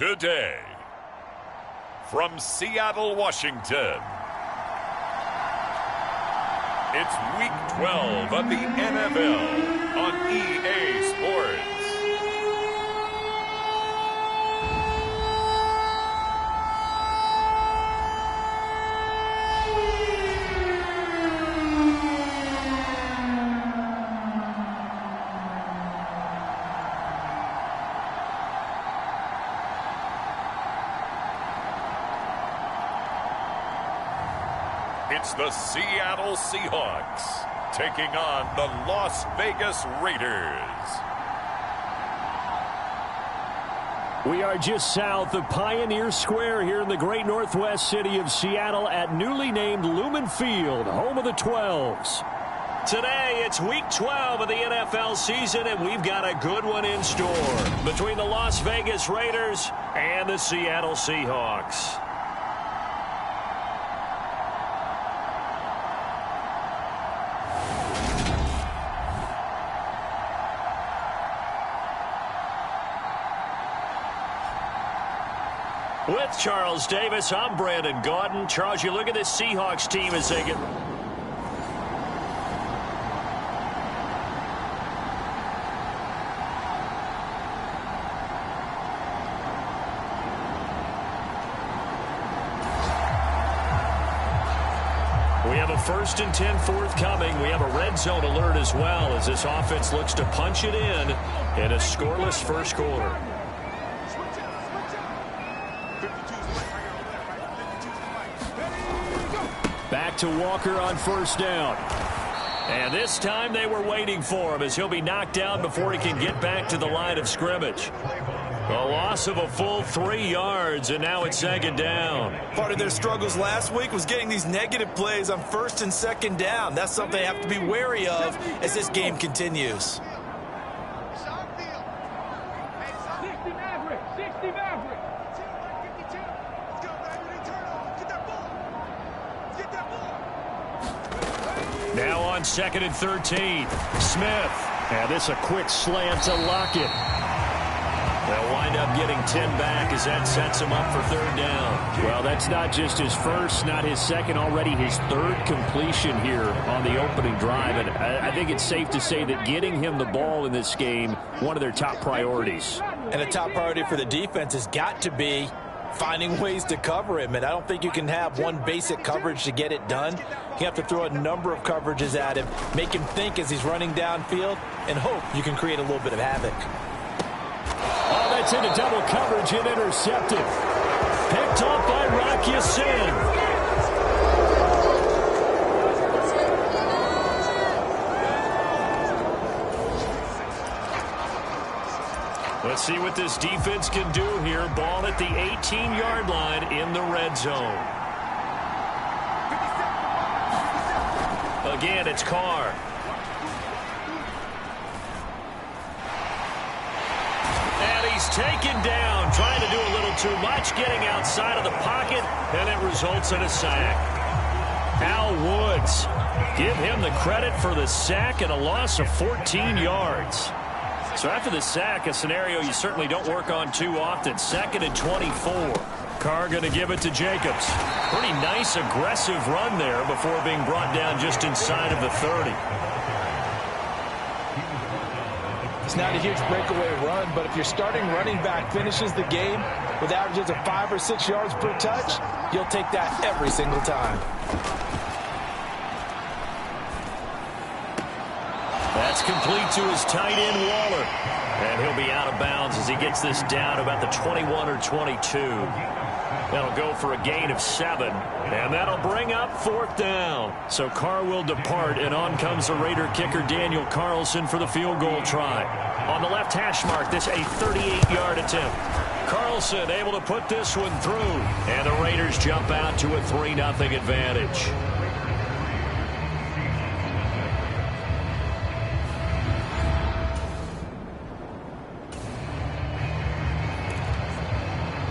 today. From Seattle, Washington, it's Week 12 of the NFL on EA Sports. It's the Seattle Seahawks taking on the Las Vegas Raiders. We are just south of Pioneer Square here in the great northwest city of Seattle at newly named Lumen Field, home of the 12s. Today, it's Week 12 of the NFL season, and we've got a good one in store between the Las Vegas Raiders and the Seattle Seahawks. With Charles Davis, I'm Brandon Gaudin. Charles, you look at this Seahawks team as they get... We have a 1st and 10 forthcoming. We have a red zone alert as well as this offense looks to punch it in a scoreless first quarter. Back to Walker on 1st down. And this time they were waiting for him as he'll be knocked down before he can get back to the line of scrimmage. A loss of a full 3 yards, and now it's 2nd down. Part of their struggles last week was getting these negative plays on 1st and 2nd down. That's something they have to be wary of as this game continues. Now on 2nd and 13. Smith. And this a quick slant to Lockett. They'll wind up getting 10 back as that sets him up for 3rd down. Well, that's not just his first, not his second, already his 3rd completion here on the opening drive. And I think it's safe to say that getting him the ball in this game, one of their top priorities. And a top priority for the defense has got to be finding ways to cover him. And I don't think you can have one basic coverage to get it done. You have to throw a number of coverages at him, make him think as he's running downfield, and hope you can create a little bit of havoc. Oh, that's into double coverage and intercepted. Picked off by Rock Ya-Sin. Let's see what this defense can do here. Ball at the 18-yard line in the red zone. Again, it's Carr. And he's taken down, trying to do a little too much, getting outside of the pocket, and it results in a sack. Al Woods, give him the credit for the sack and a loss of 14 yards. So after the sack, a scenario you certainly don't work on too often. 2nd and 24. Carr going to give it to Jacobs. Pretty nice, aggressive run there before being brought down just inside of the 30. It's not a huge breakaway run, but if your starting running back finishes the game with averages of 5 or 6 yards per touch, you'll take that every single time. That's complete to his tight end, Waller. And he'll be out of bounds as he gets this down about the 21 or 22. That'll go for a gain of 7. And that'll bring up 4th down. So Carr will depart, and on comes the Raider kicker Daniel Carlson for the field goal try. On the left hash mark, this a 38-yard attempt. Carlson able to put this one through. And the Raiders jump out to a 3-0 advantage.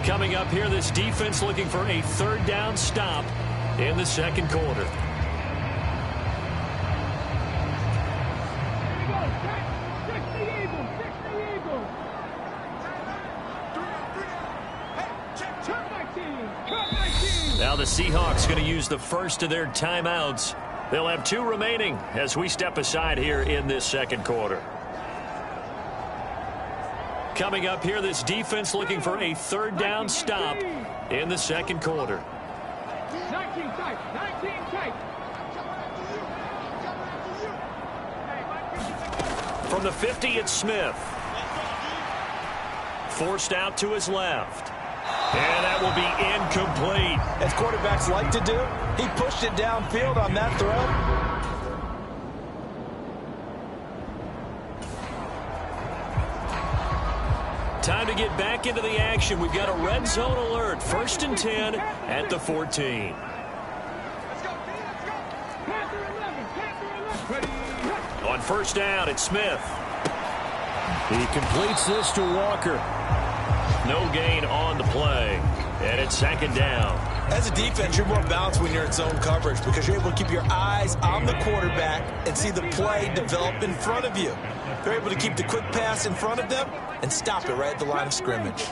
Coming up here, this defense looking for a 3rd down stop in the 2nd quarter. Seahawks going to use the first of their timeouts. They'll have 2 remaining as we step aside here in this second quarter. Coming up here, this defense looking for a third down stop in the second quarter. 19 tight, 19 tight. From the 50, it's Smith. Forced out to his left. And that will be incomplete. As quarterbacks like to do, he pushed it downfield on that throw. Time to get back into the action. We've got a red zone alert. 1st and 10 at the 14. On 1st down, it's Smith. He completes this to Walker. No gain on the play. And it's 2nd down. As a defense, you're more balanced when you're in zone coverage because you're able to keep your eyes on the quarterback and see the play develop in front of you. They're able to keep the quick pass in front of them and stop it right at the line of scrimmage.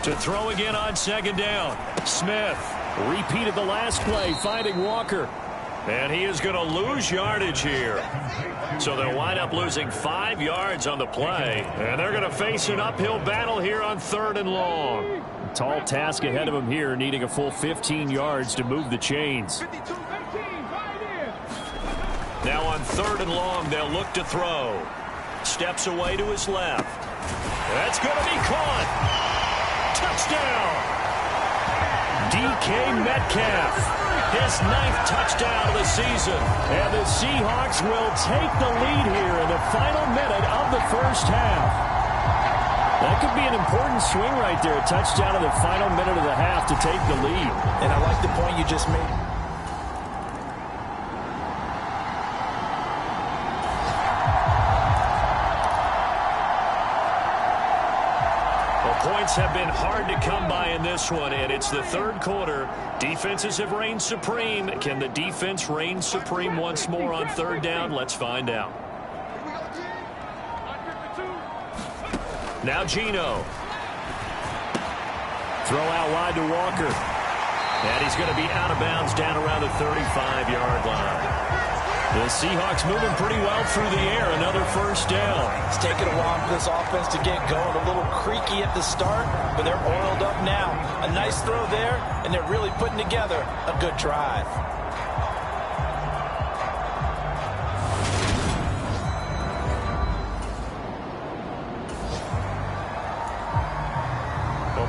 To throw again on 2nd down. Smith repeated the last play, finding Walker. And he is going to lose yardage here. So they'll wind up losing 5 yards on the play. And they're going to face an uphill battle here on 3rd and long. Tall task ahead of him here, needing a full 15 yards to move the chains. Now on 3rd and long, they'll look to throw. Steps away to his left. That's going to be caught. Touchdown. DK Metcalf. His 9th touchdown of the season. And the Seahawks will take the lead here in the final minute of the 1st half. That could be an important swing right there. A touchdown in the final minute of the half to take the lead. And I like the point you just made. Points have been hard to come by in this one, and it's the 3rd quarter. Defenses have reigned supreme. Can the defense reign supreme once more on 3rd down? Let's find out. Now Geno. Throw out wide to Walker. And he's going to be out of bounds down around the 35-yard line. The Seahawks moving pretty well through the air. Another 1st down. It's taken a while for this offense to get going. A little creaky at the start, but they're oiled up now. A nice throw there, and they're really putting together a good drive.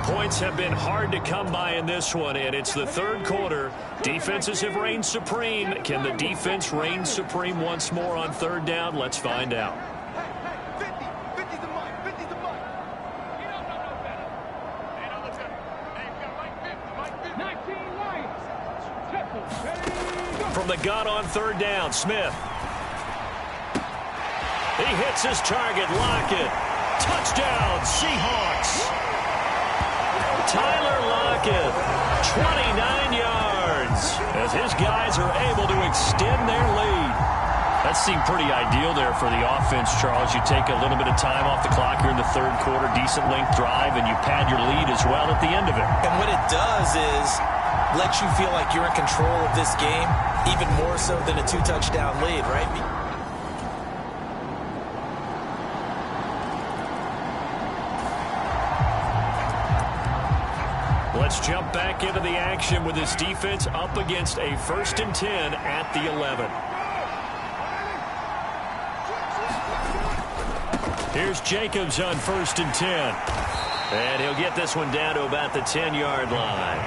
Points have been hard to come by in this one, and it's the 3rd quarter. Defenses have reigned supreme. Can the defense reign supreme once more on 3rd down? Let's find out. From the gun on 3rd down, Smith. He hits his target. Lockett. Touchdown, Seahawks. Tyler Lockett, 29 yards, as his guys are able to extend their lead. That seemed pretty ideal there for the offense, Charles. You take a little bit of time off the clock here in the 3rd quarter, decent length drive, and you pad your lead as well at the end of it. And what it does is let you feel like you're in control of this game, even more so than a 2-touchdown lead, right? Let's jump back into the action with this defense up against a 1st and 10 at the 11. Here's Jacobs on 1st and 10. And he'll get this one down to about the 10-yard line.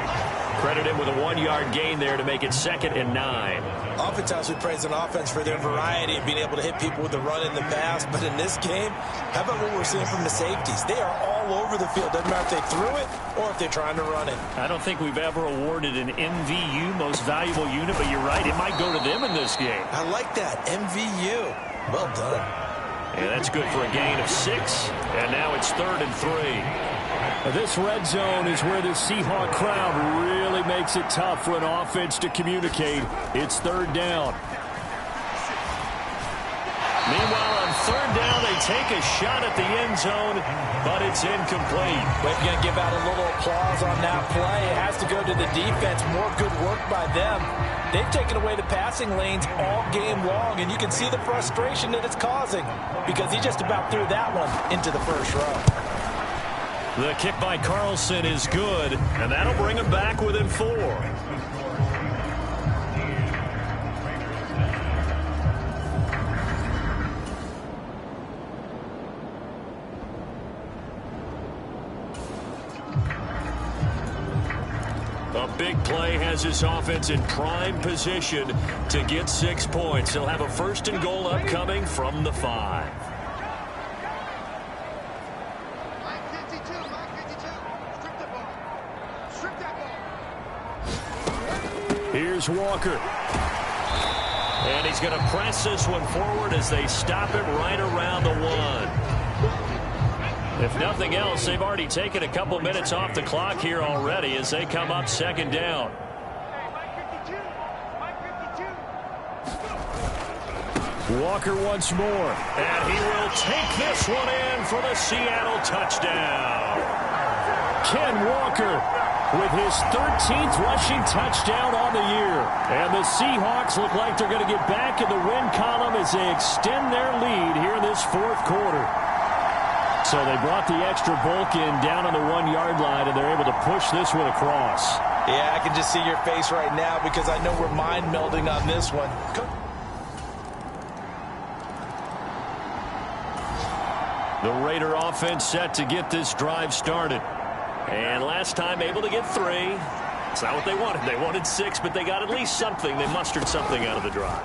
Credit him with a 1-yard gain there to make it 2nd and 9. Oftentimes we praise an offense for their variety of being able to hit people with the run in the pass. But in this game, how about what we're seeing from the safeties? They are all over the field. Doesn't matter if they threw it or if they're trying to run it. I don't think we've ever awarded an MVU, most valuable unit, but you're right. It might go to them in this game. I like that. MVU. Well done. And that's good for a gain of 6. And now it's 3rd and 3. This red zone is where the Seahawk crowd really makes it tough for an offense to communicate. It's 3rd down. Meanwhile, on third down, they take a shot at the end zone, but it's incomplete. We're going to give out a little applause on that play. It has to go to the defense. More good work by them. They've taken away the passing lanes all game long, and you can see the frustration that it's causing because he just about threw that one into the first row. The kick by Carlson is good, and that'll bring him back within 4. A big play has his offense in prime position to get 6 points. He'll have a first and goal upcoming from the 5. Here's Walker. And he's going to press this one forward as they stop him right around the 1. If nothing else, they've already taken a couple minutes off the clock here already as they come up second down. Walker once more. And he will take this one in for the Seattle touchdown. Ken Walker with his 13th rushing touchdown on the year. And the Seahawks look like they're going to get back in the win column as they extend their lead here in this fourth quarter. So they brought the extra bulk in down on the 1-yard line, and they're able to push this one across. Yeah, I can just see your face right now because I know we're mind melding on this one. The Raider offense set to get this drive started. And last time able to get 3. It's not what they wanted. They wanted 6, but they got at least something. They mustered something out of the drive.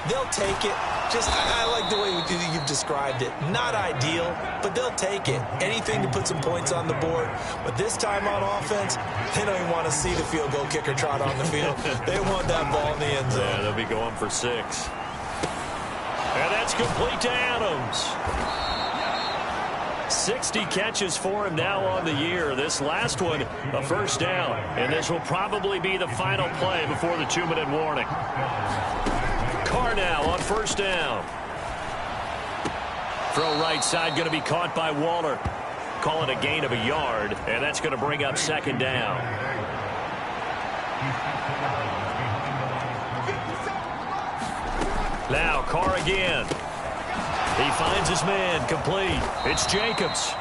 They'll take it. I like the way you've described it. Not ideal, but they'll take it. Anything to put some points on the board. But this time on offense, they don't even want to see the field goal kicker trot on the field. They want that ball in the end zone. Yeah, they'll be going for 6. And that's complete to Adams. 60 catches for him now on the year. This last one, a first down. And this will probably be the final play before the 2-minute warning. Carr now on first down. Throw right side going to be caught by Waller. Call it a gain of a yard, and that's going to bring up second down. Now Carr again. He finds his man, complete. It's Jacobs.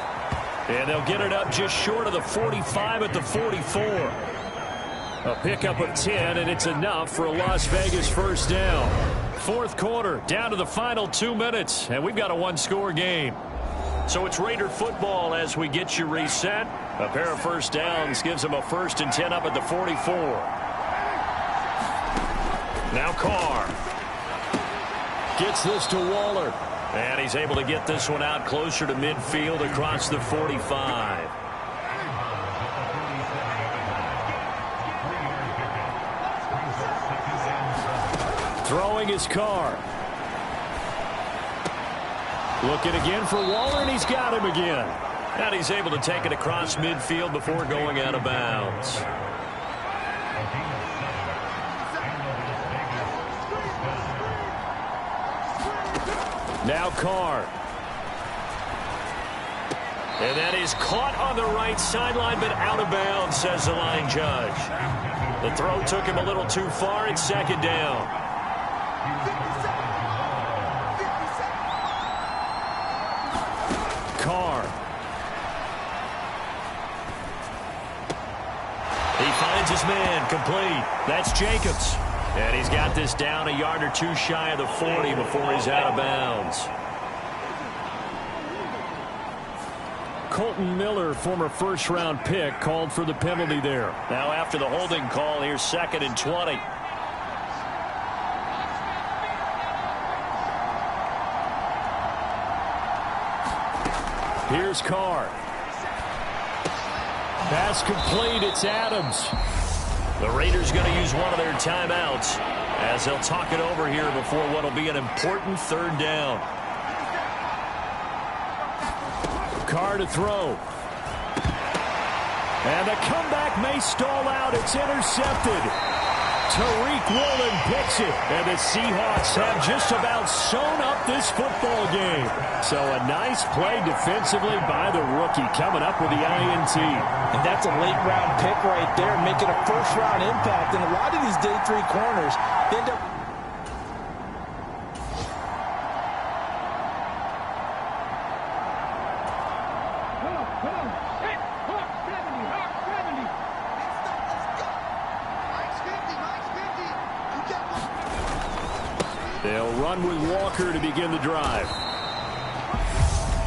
And they'll get it up just short of the 45 at the 44. A pickup of 10, and it's enough for a Las Vegas first down. Fourth quarter, down to the final 2 minutes, and we've got a 1-score game. So it's Raider football as we get you reset. A pair of first downs gives them a 1st and 10 up at the 44. Now Carr gets this to Waller. And he's able to get this one out closer to midfield across the 45. Throwing his Carr. Looking again for Waller, and he's got him again. And he's able to take it across midfield before going out of bounds. Now Carr. And that is caught on the right sideline, but out of bounds, says the line judge. The throw took him a little too far. It's second down. Carr. He finds his man, complete. That's Jacobs. And he's got this down a yard or two shy of the 40 before he's out of bounds. Colton Miller, former first-round pick, called for the penalty there. Now after the holding call, here's 2nd and 20. Here's Carr. Pass complete. It's Adams. The Raiders going to use one of their timeouts as they'll talk it over here before what will be an important third down. Carr to throw. And the comeback may stall out. It's intercepted. Tariq Woolen picks it. And the Seahawks have just about sewn up this football game. So a nice play defensively by the rookie coming up with the INT. And that's a late-round pick right there, making a first-round impact. And a lot of these day 3 corners end up... They'll run with Walker to begin the drive.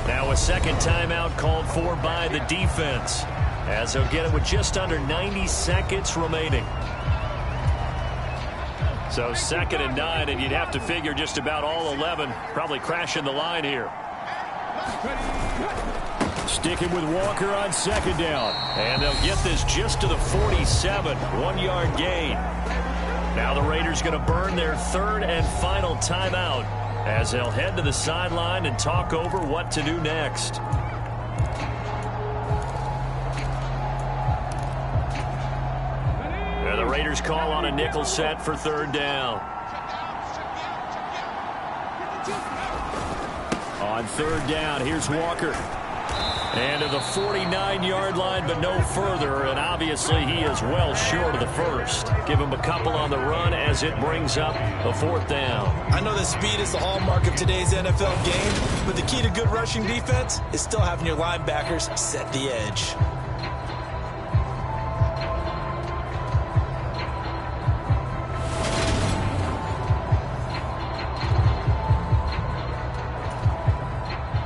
Now a second timeout called for by the defense, as they'll get it with just under 90 seconds remaining. So 2nd and 9, and you'd have to figure just about all 11 probably crashing the line here. Sticking with Walker on 2nd down. And they'll get this just to the 47, 1-yard gain. Now the Raiders going to burn their 3rd and final timeout as they'll head to the sideline and talk over what to do next. And the Raiders call on a nickel set for 3rd down. On 3rd down, here's Walker. And to the 49-yard line, but no further. And obviously, he is well short of the first. Give him a couple on the run as it brings up a 4th down. I know that speed is the hallmark of today's NFL game, but the key to good rushing defense is still having your linebackers set the edge.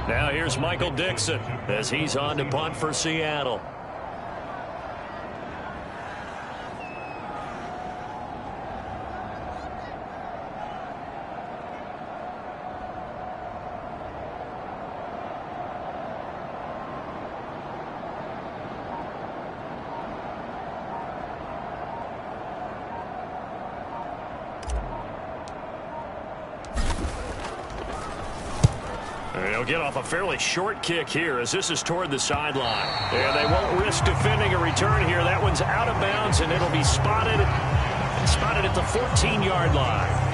Now here's Michael Dixon as he's on to punt for Seattle. They'll get off a fairly short kick here as this is toward the sideline. And they won't risk defending a return here. That one's out of bounds, and it'll be spotted at the 14-yard line.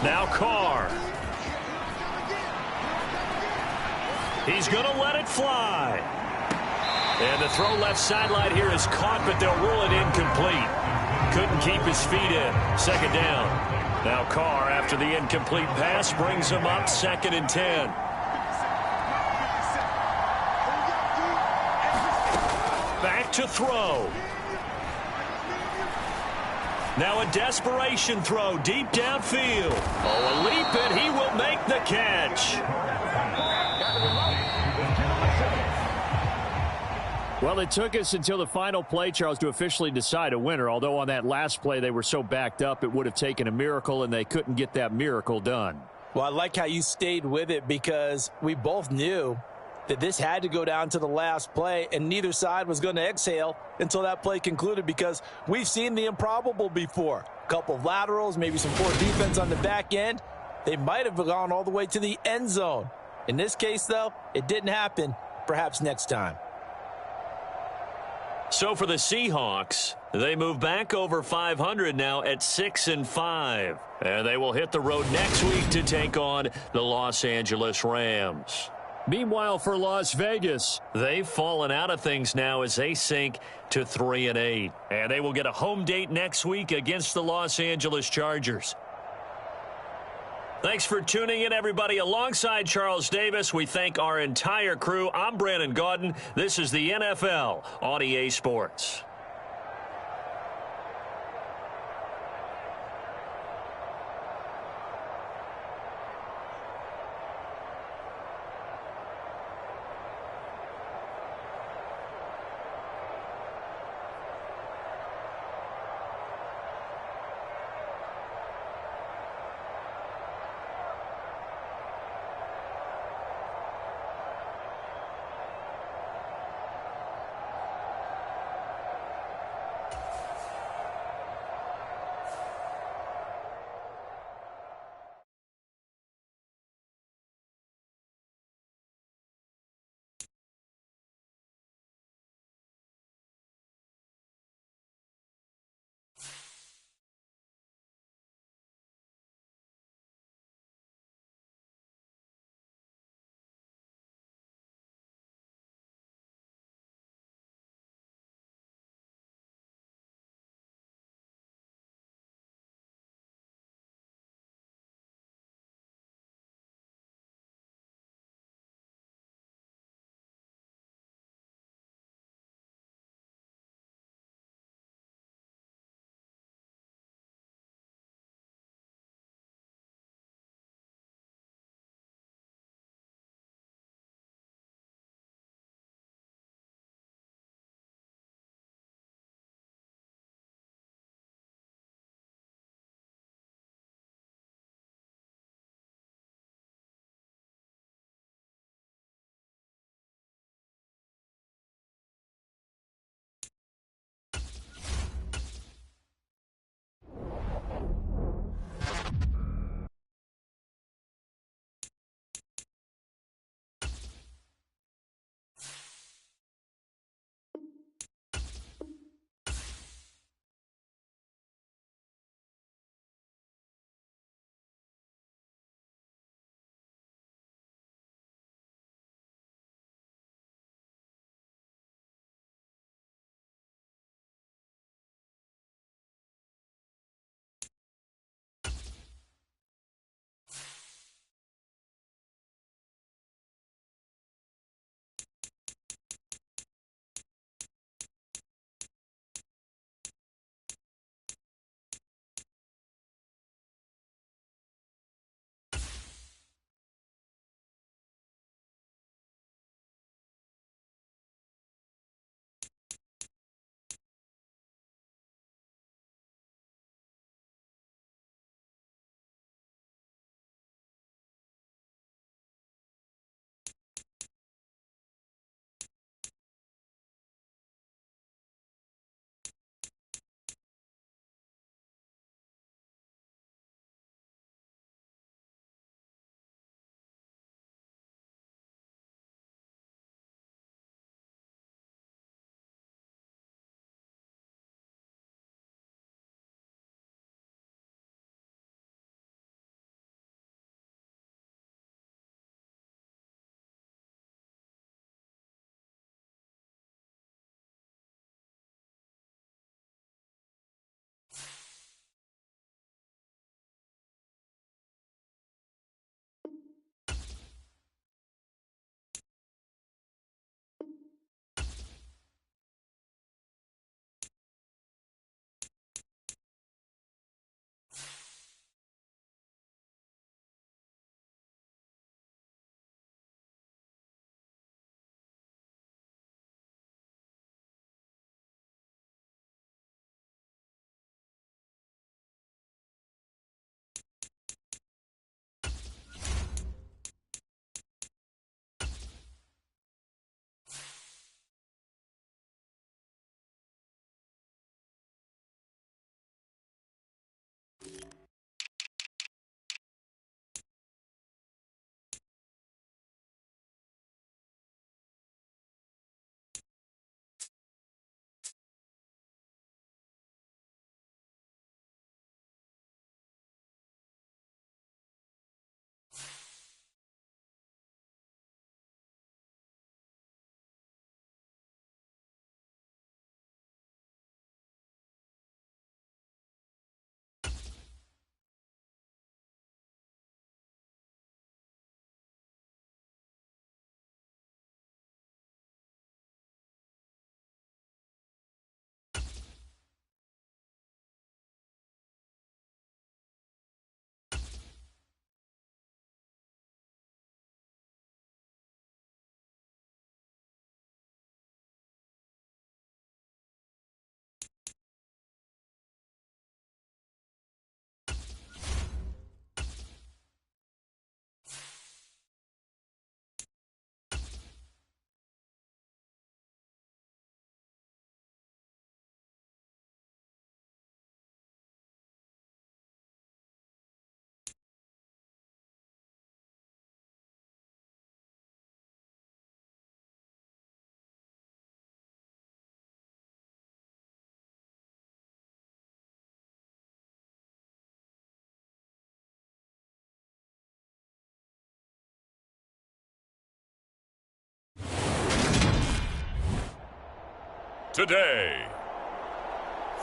Now Carr. He's going to let it fly. And the throw left sideline here is caught, but they'll rule it incomplete. Couldn't keep his feet in. 2nd down. Now Carr, after the incomplete pass, brings him up 2nd and 10. Back to throw. Now a desperation throw deep downfield. Oh, a leap, and he will make the catch. Well, it took us until the final play, Charles, to officially decide a winner, although on that last play they were so backed up it would have taken a miracle, and they couldn't get that miracle done. Well, I like how you stayed with it because we both knew that this had to go down to the last play, and neither side was going to exhale until that play concluded because we've seen the improbable before. A couple of laterals, maybe some poor defense on the back end. They might have gone all the way to the end zone. In this case, though, it didn't happen. Perhaps next time. So for the Seahawks, they move back over 500 now at 6-5. And they will hit the road next week to take on the Los Angeles Rams. Meanwhile, for Las Vegas, they've fallen out of things now as they sink to 3-8. And they will get a home date next week against the Los Angeles Chargers. Thanks for tuning in, everybody. Alongside Charles Davis, we thank our entire crew. I'm Brandon Gaudin. This is the NFL on EA Sports. today.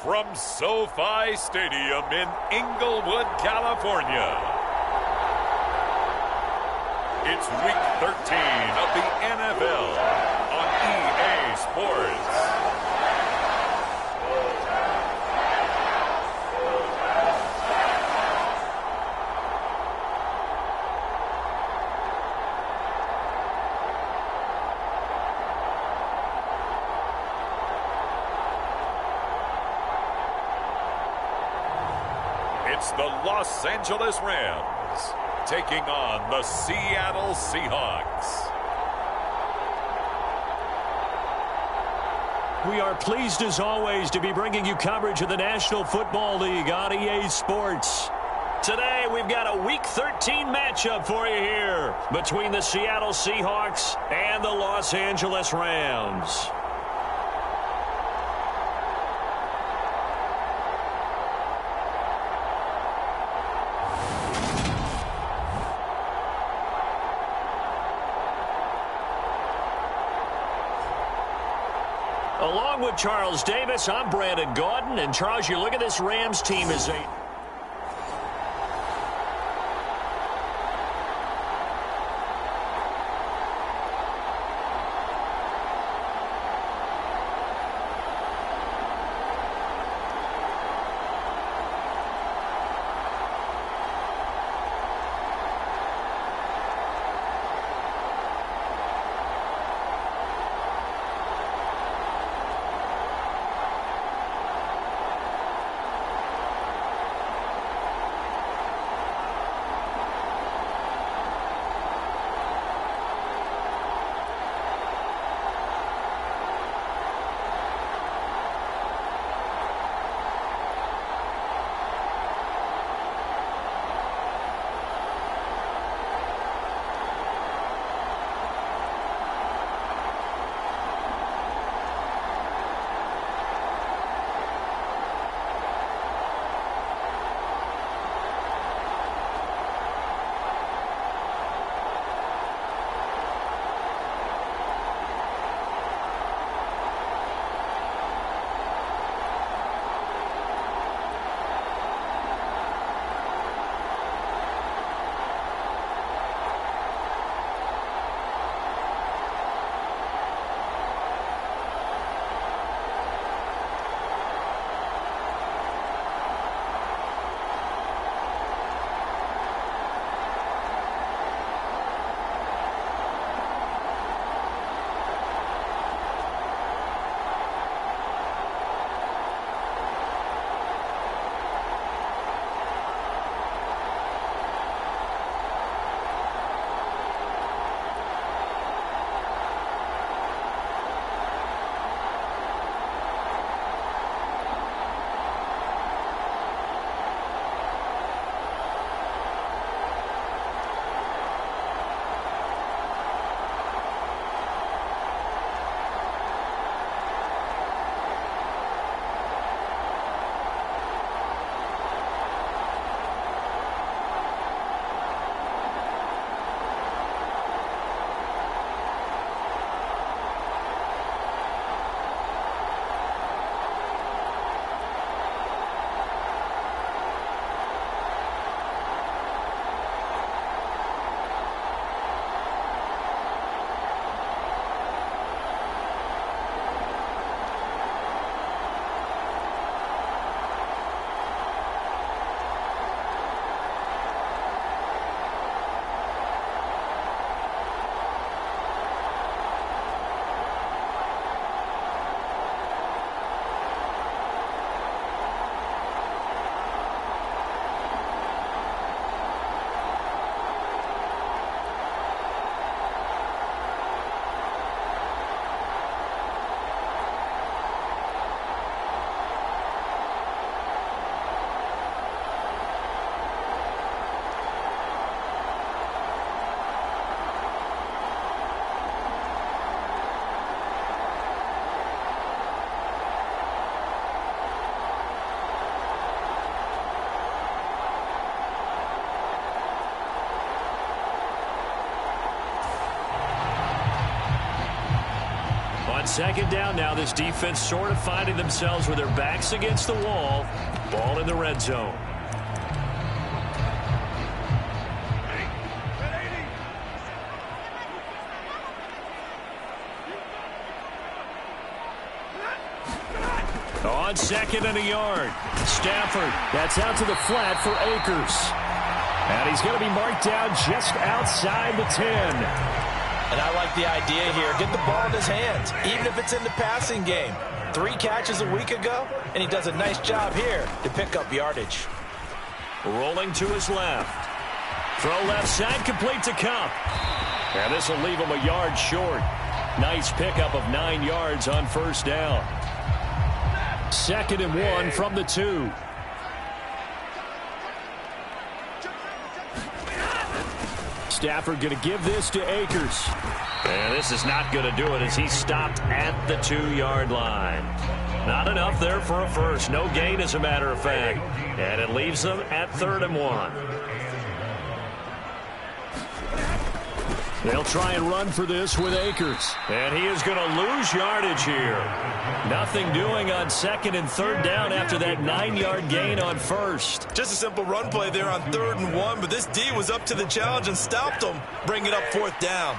From SoFi Stadium in Inglewood, California, it's Week 13 of the NFL on EA Sports. It's the Los Angeles Rams taking on the Seattle Seahawks. We are pleased as always to be bringing you coverage of the National Football League on EA Sports. Today we've got a Week 13 matchup for you here between the Seattle Seahawks and the Los Angeles Rams. Along with Charles Davis, I'm Brandon Gaudin. And Charles, you look at this Rams team as a... On second down now, this defense sort of finding themselves with their backs against the wall. Ball in the red zone. On second and a yard. Stafford, that's out to the flat for Akers. And he's going to be marked down just outside the 10. And I like the idea here. Get the ball in his hands, even if it's in the passing game. 3 catches a week ago, and he does a nice job here to pick up yardage. Rolling to his left. Throw left side, complete to Cup. And this will leave him a yard short. Nice pickup of 9 yards on first down. 2nd and 1 from the 2. Stafford going to give this to Akers. And this is not going to do it as he stopped at the 2-yard line. Not enough there for a first. No gain, as a matter of fact. And it leaves them at 3rd and 1. They'll try and run for this with Akers. And he is going to lose yardage here. Nothing doing on 2nd and 3rd down after that 9-yard gain on first. Just a simple run play there on 3rd and 1, but this D was up to the challenge and stopped him, bringing up 4th down.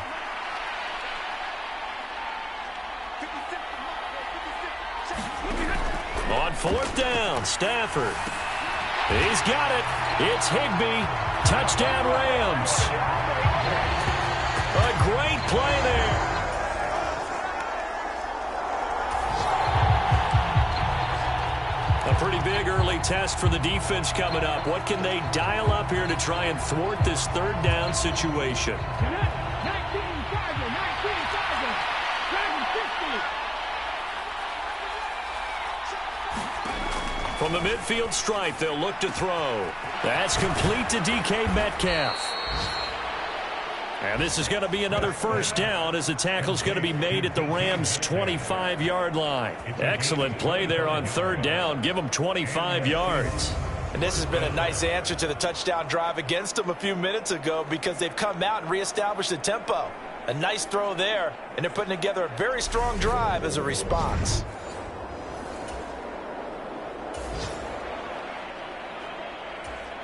On 4th down, Stafford. He's got it. It's Higbee. Touchdown, Rams. A great play there. A pretty big early test for the defense coming up. What can they dial up here to try and thwart this 3rd down situation? 19 target, 19 target. Dragon 50. From the midfield stripe, they'll look to throw. That's complete to DK Metcalf. And this is going to be another first down as the tackle's going to be made at the Rams' 25-yard line. Excellent play there on 3rd down. Give them 25 yards. And this has been a nice answer to the touchdown drive against them a few minutes ago because they've come out and reestablished the tempo. A nice throw there, and they're putting together a very strong drive as a response.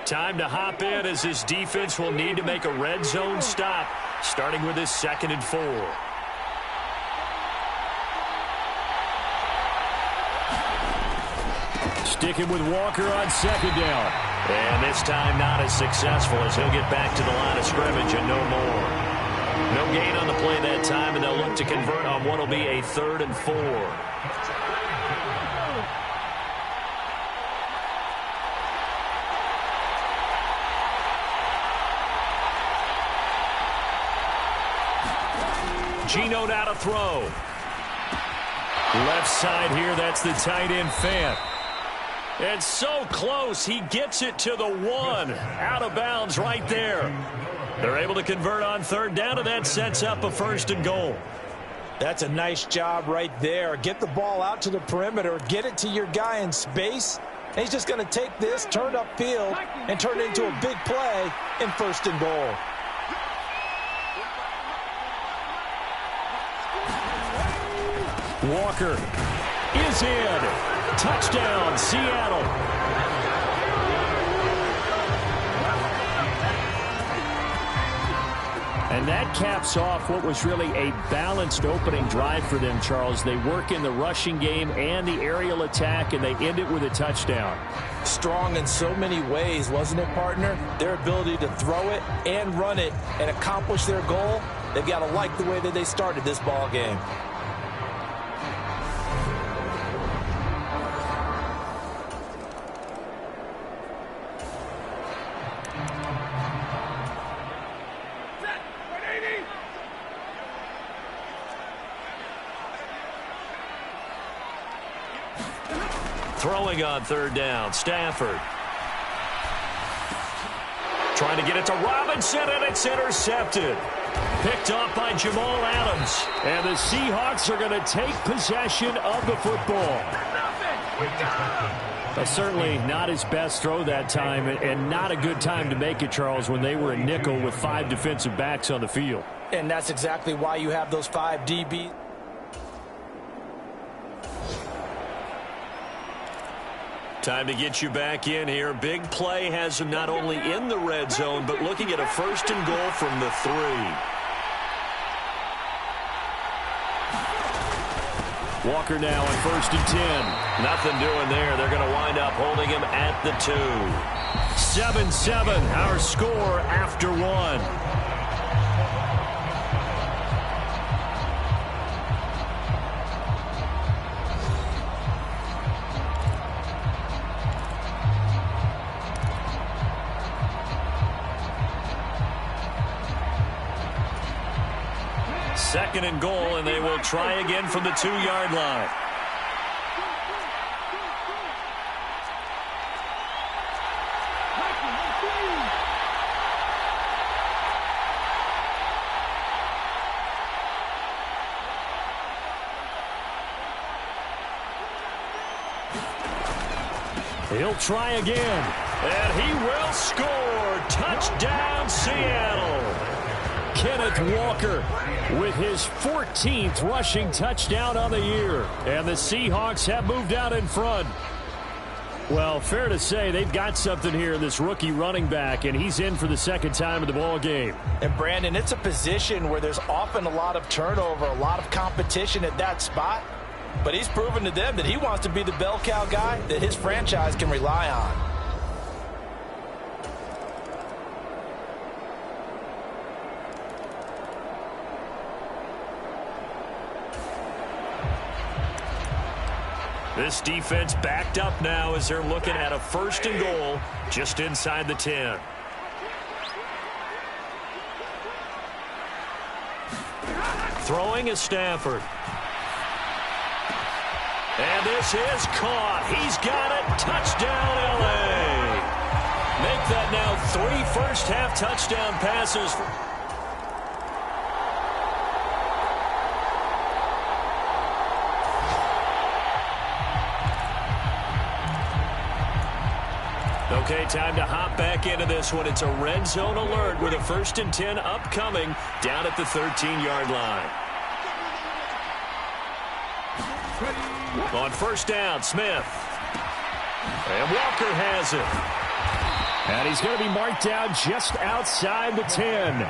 Time to hop in as this defense will need to make a red zone stop, starting with this 2nd and 4. Sticking with Walker on 2nd down. And this time not as successful as he'll get back to the line of scrimmage and no more. No gain on the play that time, and they'll look to convert on what will be a 3rd and 4. Geno now to throw. Left side here, that's the tight end Fant. And so close, he gets it to the 1. Out of bounds right there. They're able to convert on 3rd down, and that sets up a 1st and goal. That's a nice job right there. Get the ball out to the perimeter, get it to your guy in space. And he's just going to take this, turn upfield, and turn it into a big play in 1st and goal. Walker is in. Touchdown, Seattle. And that caps off what was really a balanced opening drive for them, Charles. They work in the rushing game and the aerial attack, and they end it with a touchdown. Strong in so many ways, wasn't it, partner? Their ability to throw it and run it and accomplish their goal, they've got to like the way that they started this ball game. Throwing on 3rd down, Stafford. Trying to get it to Robinson, and it's intercepted. Picked off by Jamal Adams. And the Seahawks are going to take possession of the football. Certainly not his best throw that time, and not a good time to make it, Charles, when they were a nickel with 5 defensive backs on the field. And that's exactly why you have those 5 DBs. Time to get you back in here. Big play has him not only in the red zone, but looking at a 1st and goal from the 3. Walker now on 1st and 10. Nothing doing there. They're going to wind up holding him at the 2. 7-7, our score after 1. Second and goal, and they will try again from the 2-yard line. He'll try again, and he will score. Touchdown, Seattle. Kenneth Walker with his 14th rushing touchdown on the year. And the Seahawks have moved out in front. Well, fair to say they've got something here in this rookie running back, and he's in for the 2nd time of the ball game. And, Brandon, it's a position where there's often a lot of turnover, a lot of competition at that spot. But he's proven to them that he wants to be the bell cow guy that his franchise can rely on. This defense backed up now as they're looking at a 1st and goal just inside the 10. Throwing is Stafford. And this is caught. He's got it. Touchdown, L.A. Make that now 3 first-half touchdown passes. Okay, time to hop back into this one. It's a red zone alert with a 1st and 10 upcoming down at the 13-yard line. On 1st down, Smith. And Walker has it. And he's going to be marked down just outside the 10.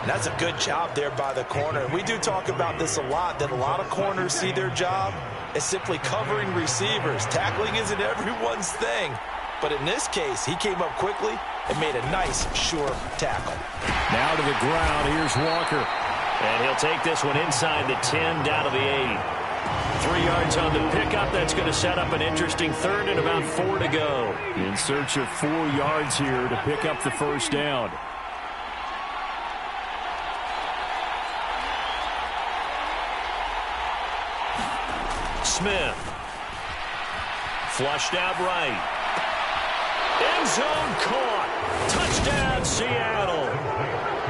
That's a good job there by the corner. We do talk about this a lot, that a lot of corners see their job as simply covering receivers. Tackling isn't everyone's thing. But in this case, he came up quickly and made a nice, sure tackle. Now to the ground. Here's Walker. And he'll take this one inside the 10, down to the 8. 3 yards on the pickup. That's going to set up an interesting 3rd and about 4 to go. In search of 4 yards here to pick up the 1st down. Smith. Flushed out right. End zone caught. Touchdown, Seattle.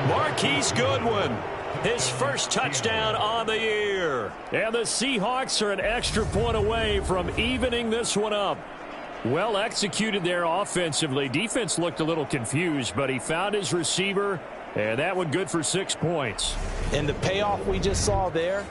Marquise Goodwin. His 1st touchdown on the year. And the Seahawks are an extra point away from evening this one up. Well executed there offensively. Defense looked a little confused, but he found his receiver, and that one good for 6 points. And the payoff we just saw there.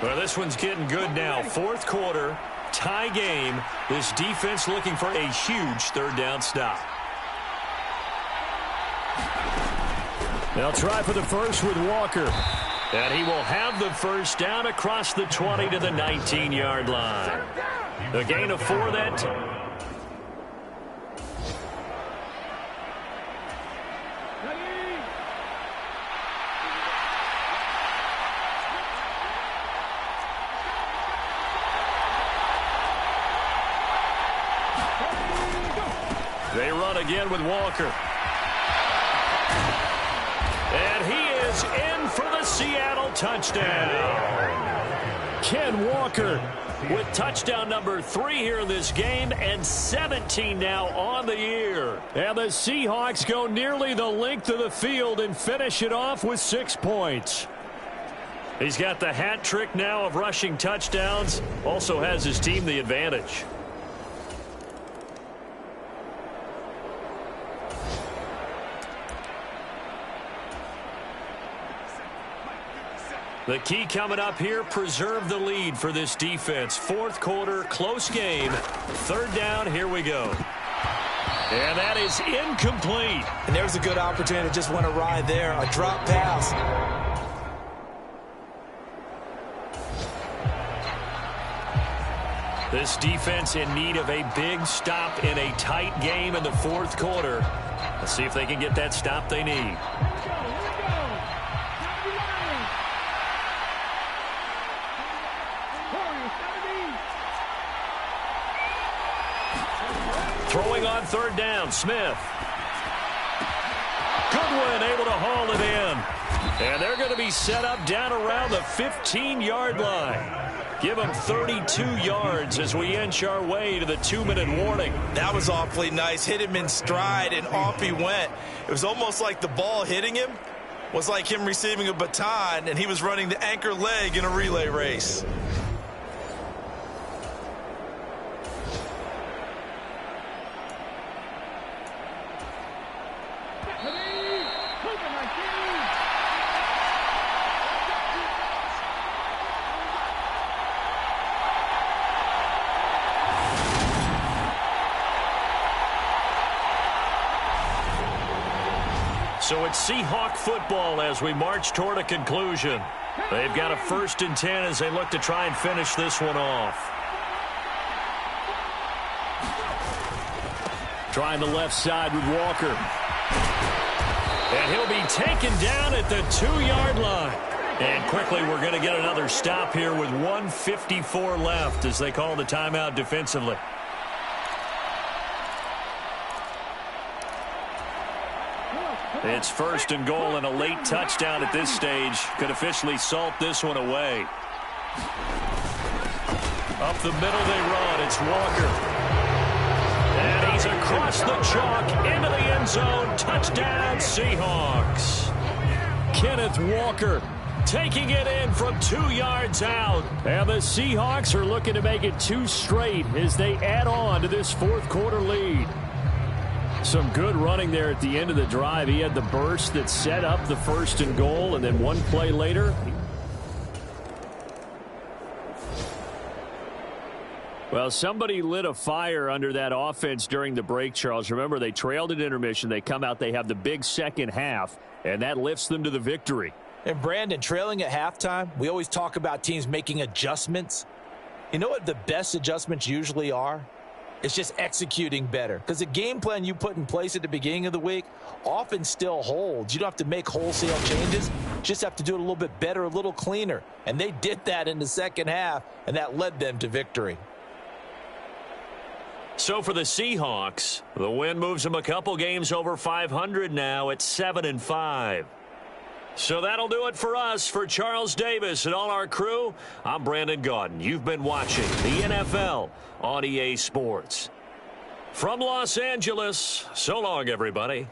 Well, this one's getting good now. 4th quarter, tie game. This defense looking for a huge 3rd down stop. They'll try for the 1st with Walker. And he will have the 1st down across the 20 to the 19-yard line. A gain of 4 that time. They run again with Walker. And he is in for the Seattle touchdown. Ken Walker with touchdown number 3 here in this game, and 17 now on the year. And the Seahawks go nearly the length of the field and finish it off with 6 points. He's got the hat trick now of rushing touchdowns. Also has his team the advantage. The key coming up here, preserve the lead for this defense. Fourth quarter, close game. Third down, here we go. And that is incomplete. And there's a good opportunity. Just went awry there. A drop pass. This defense in need of a big stop in a tight game in the fourth quarter. Let's see if they can get that stop they need. Throwing on third down, Smith. Goodwin able to haul it in. And they're going to be set up down around the 15-yard line. Give them 32 yards as we inch our way to the 2-minute warning. That was awfully nice. Hit him in stride, and off he went. It was almost like the ball hitting him was like him receiving a baton, and he was running the anchor leg in a relay race. So it's Seahawk football as we march toward a conclusion. They've got a 1st and 10 as they look to try and finish this one off. Trying the left side with Walker. And he'll be taken down at the 2-yard line. And quickly we're going to get another stop here with 1:54 left as they call the timeout defensively. It's 1st and goal, and a late touchdown at this stage could officially salt this one away. Up the middle they run. It's Walker. And he's across the chalk into the end zone. Touchdown, Seahawks. Kenneth Walker taking it in from 2 yards out. And the Seahawks are looking to make it 2 straight as they add on to this fourth quarter lead. Some good running there at the end of the drive. He had the burst that set up the 1st and goal, and then one play later. Well, somebody lit a fire under that offense during the break, Charles. Remember, they trailed at intermission. They come out, they have the big second half, and that lifts them to the victory. And Brandon, trailing at halftime, we always talk about teams making adjustments. You know what the best adjustments usually are? It's just executing better. Because the game plan you put in place at the beginning of the week often still holds. You don't have to make wholesale changes. You just have to do it a little bit better, a little cleaner. And they did that in the second half, and that led them to victory. So for the Seahawks, the win moves them a couple games over 500 now at 7-5. So that'll do it for us. For Charles Davis and all our crew, I'm Brandon Gaudin. You've been watching the NFL on EA Sports. From Los Angeles, so long, everybody.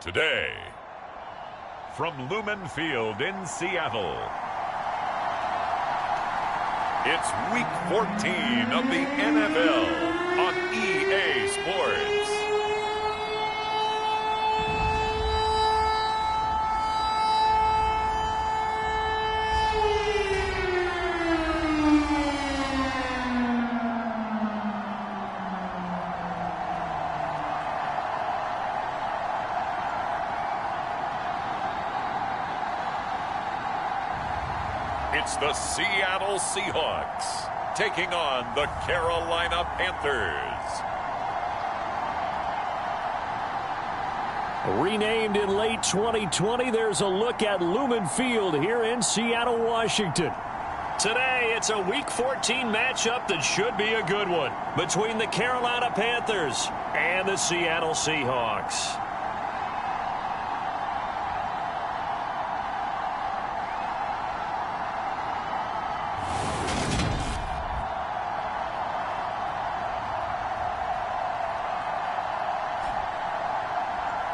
Today, from Lumen Field in Seattle, it's Week 14 of the NFL on EA Sports. It's the Seattle Seahawks taking on the Carolina Panthers. Renamed in late 2020, there's a look at Lumen Field here in Seattle, Washington. Today, it's a Week 14 matchup that should be a good one between the Carolina Panthers and the Seattle Seahawks.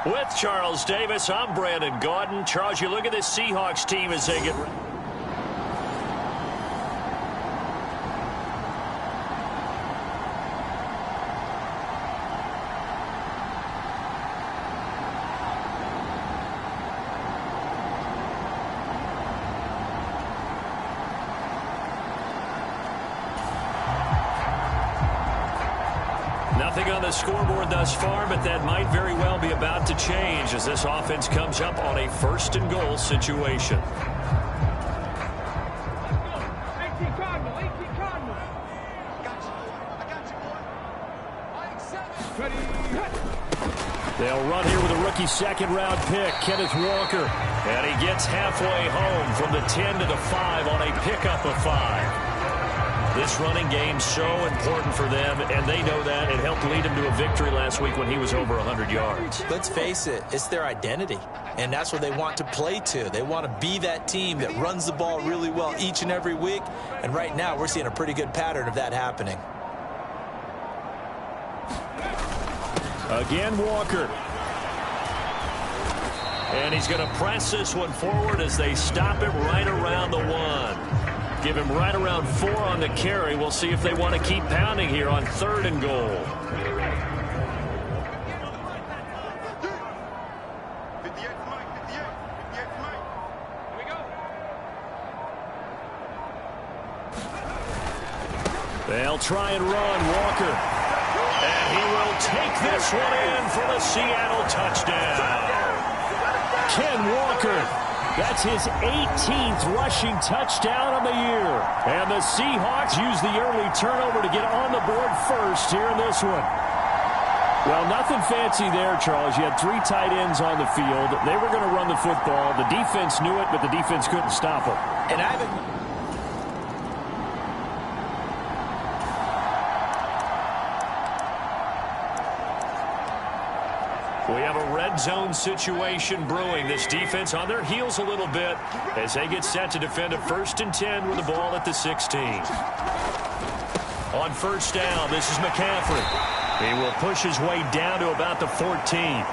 With Charles Davis, I'm Brandon Gaudin. Charles, you look at this Seahawks team as they get ready. Nothing on the scoreboard thus far, but that might very well be about to change as this offense comes up on a 1st and goal situation. 18 Cardinal, 18 Cardinal. I got you, boy. Ready. They'll run here with a rookie second-round pick, Kenneth Walker. And he gets halfway home from the 10 to the 5 on a pickup of 5. This running game's so important for them, and they know that. It helped lead him to a victory last week when he was over 100 yards. Let's face it, it's their identity, and that's what they want to play to. They want to be that team that runs the ball really well each and every week, and right now we're seeing a pretty good pattern of that happening. Again, Walker. And he's going to press this one forward as they stop him right around the 1. Give him right around 4 on the carry. We'll see if they want to keep pounding here on 3rd and goal. They'll try and run Walker. And he will take this one in for the Seattle touchdown. Ken Walker. That's his 18th rushing touchdown on the year. And the Seahawks use the early turnover to get on the board first here in this one. Well, nothing fancy there, Charles. You had 3 tight ends on the field. They were going to run the football. The defense knew it, but the defense couldn't stop them. And I haven't... We have a red zone situation brewing. This defense on their heels a little bit as they get set to defend a 1st and 10 with the ball at the 16. On 1st down, this is McCaffrey. He will push his way down to about the 14.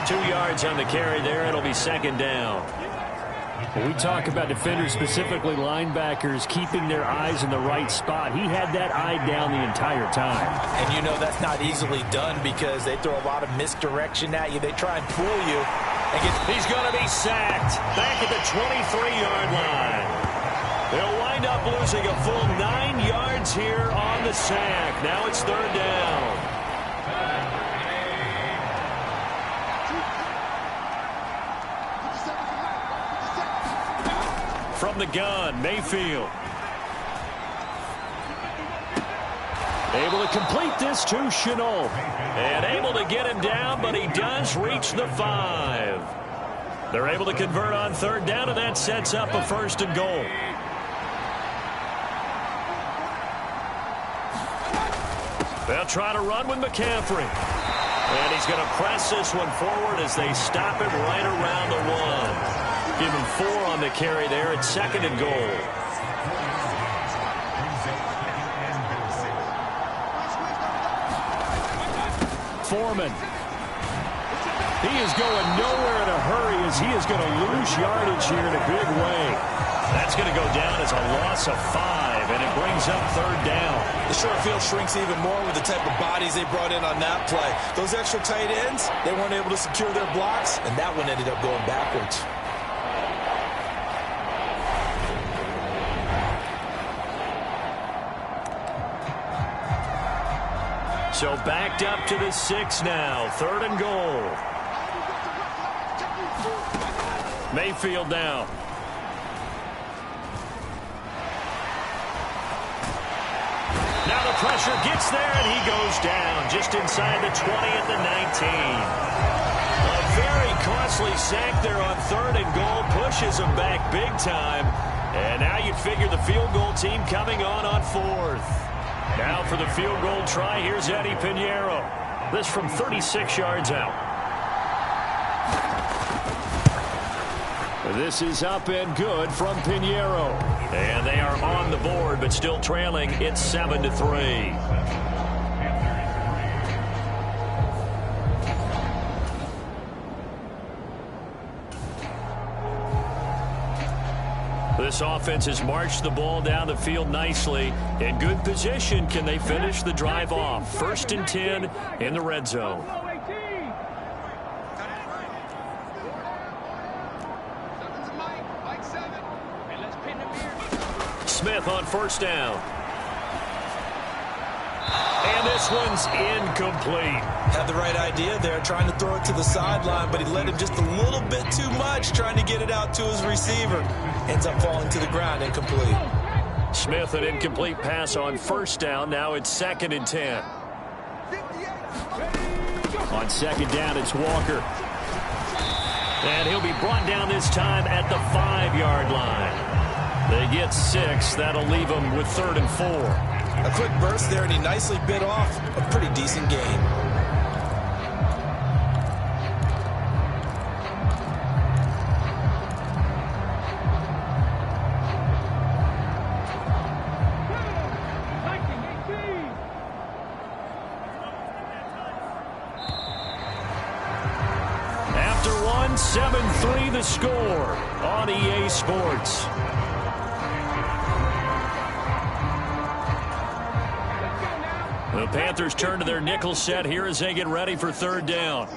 2 yards on the carry there. It'll be 2nd down. When we talk about defenders, specifically linebackers, keeping their eyes in the right spot, he had that eye down the entire time. And you know that's not easily done because they throw a lot of misdirection at you. They try and fool you. And he's going to be sacked back at the 23-yard line. They'll wind up losing a full 9 yards here on the sack. Now it's 3rd down. From the gun, Mayfield. Able to complete this to Chenault. And able to get him down, but he does reach the 5. They're able to convert on 3rd down, and that sets up a 1st and goal. They'll try to run with McCaffrey. And he's going to press this one forward as they stop him right around the 1. Give him 4 on the carry there at 2nd and goal. Foreman. He is going nowhere in a hurry as he is going to lose yardage here in a big way. That's going to go down as a loss of 5, and it brings up third down. The short field shrinks even more with the type of bodies they brought in on that play. Those extra tight ends, they weren't able to secure their blocks, and that one ended up going backwards. So backed up to the 6 now. Third and goal. Mayfield now. Now the pressure gets there, and he goes down just inside the 20 at the 19. A very costly sack there on third and goal. Pushes him back big time. And now you'd figure the field goal team coming on fourth. Now for the field goal try, here's Eddie Pinheiro. This from 36 yards out. This is up and good from Pinheiro. And they are on the board, but still trailing. It's 7-3. This offense has marched the ball down the field nicely. In good position, can they finish the drive off? 1st and 10 in the red zone. Smith on 1st down. And this one's incomplete. Had the right idea there, trying to throw it to the sideline, but he led him just a little bit too much, trying to get it out to his receiver. Ends up falling to the ground, incomplete. Smith, an incomplete pass on 1st down. Now it's 2nd and 10. On 2nd down, it's Walker. And he'll be brought down this time at the 5-yard line. They get 6. That'll leave them with 3rd and 4. A quick burst there, and he nicely bit off a pretty decent gain. After 7-3 the score on EA Sports. The Panthers turn to their nickel set here as they get ready for 3rd down.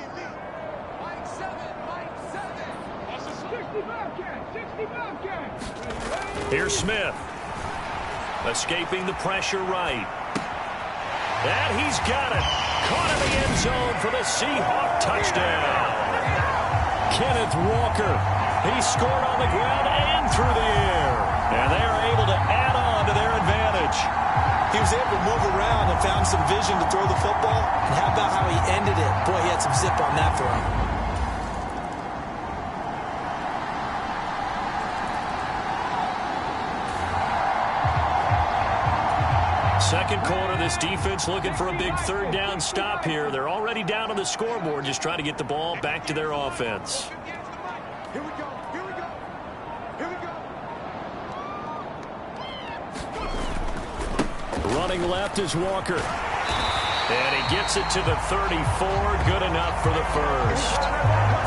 Here's Smith. Escaping the pressure right. And he's got it. Caught in the end zone for the Seahawk touchdown. Kenneth Walker. He scored on the ground and through the air. And they are able to add on to their advantage. He was able to move around and found some vision to throw the football. And how about how he ended it? Boy, he had some zip on that throw. Second quarter, this defense looking for a big 3rd down stop here. They're already down on the scoreboard, just trying to get the ball back to their offense. Here we go. Here we go. Here we go. Running left is Walker. And he gets it to the 34. Good enough for the first.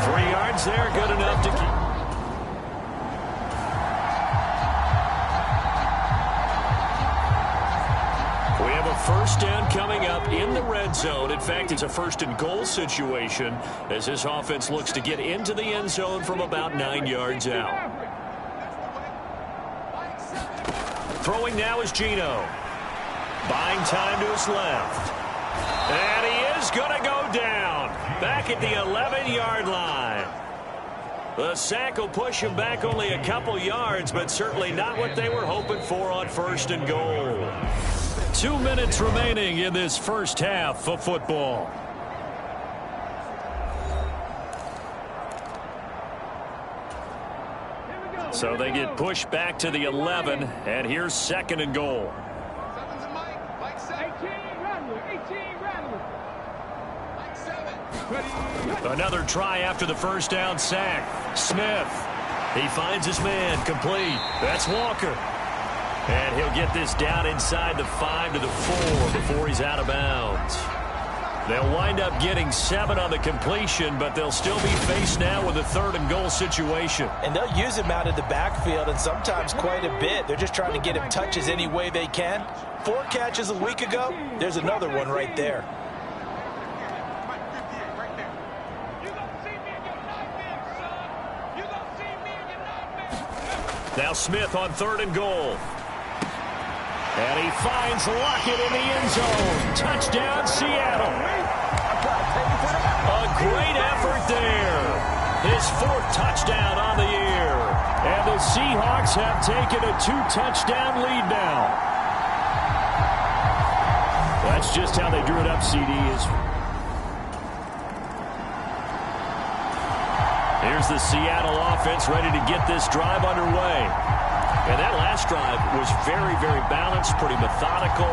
3 yards there, good enough to keep. We have a 1st down coming up in the red zone. In fact, it's a 1st and goal situation as this offense looks to get into the end zone from about 9 yards out. Throwing now is Gino. Buying time to his left. And he is going to go down. Back at the 11-yard line. The sack will push him back only a couple yards, but certainly not what they were hoping for on 1st and goal. 2 minutes remaining in this first half of football. So they get pushed back to the 11, and here's 2nd and goal. Another try after the 1st down sack. Smith. He finds his man. Complete. That's Walker. And he'll get this down inside the 5 to the 4 before he's out of bounds. They'll wind up getting 7 on the completion, but they'll still be faced now with a 3rd and goal situation. And they'll use him out of the backfield, and sometimes quite a bit. They're just trying to get him touches any way they can. 4 catches a week ago, there's another one right there. Now Smith on 3rd and goal. And he finds Lockett in the end zone. Touchdown, Seattle. A great effort there. His 4th touchdown on the year. And the Seahawks have taken a 2-touchdown lead now. That's just how they drew it up, CD. Here's the Seattle offense ready to get this drive underway. And that last drive was very, very balanced, pretty methodical.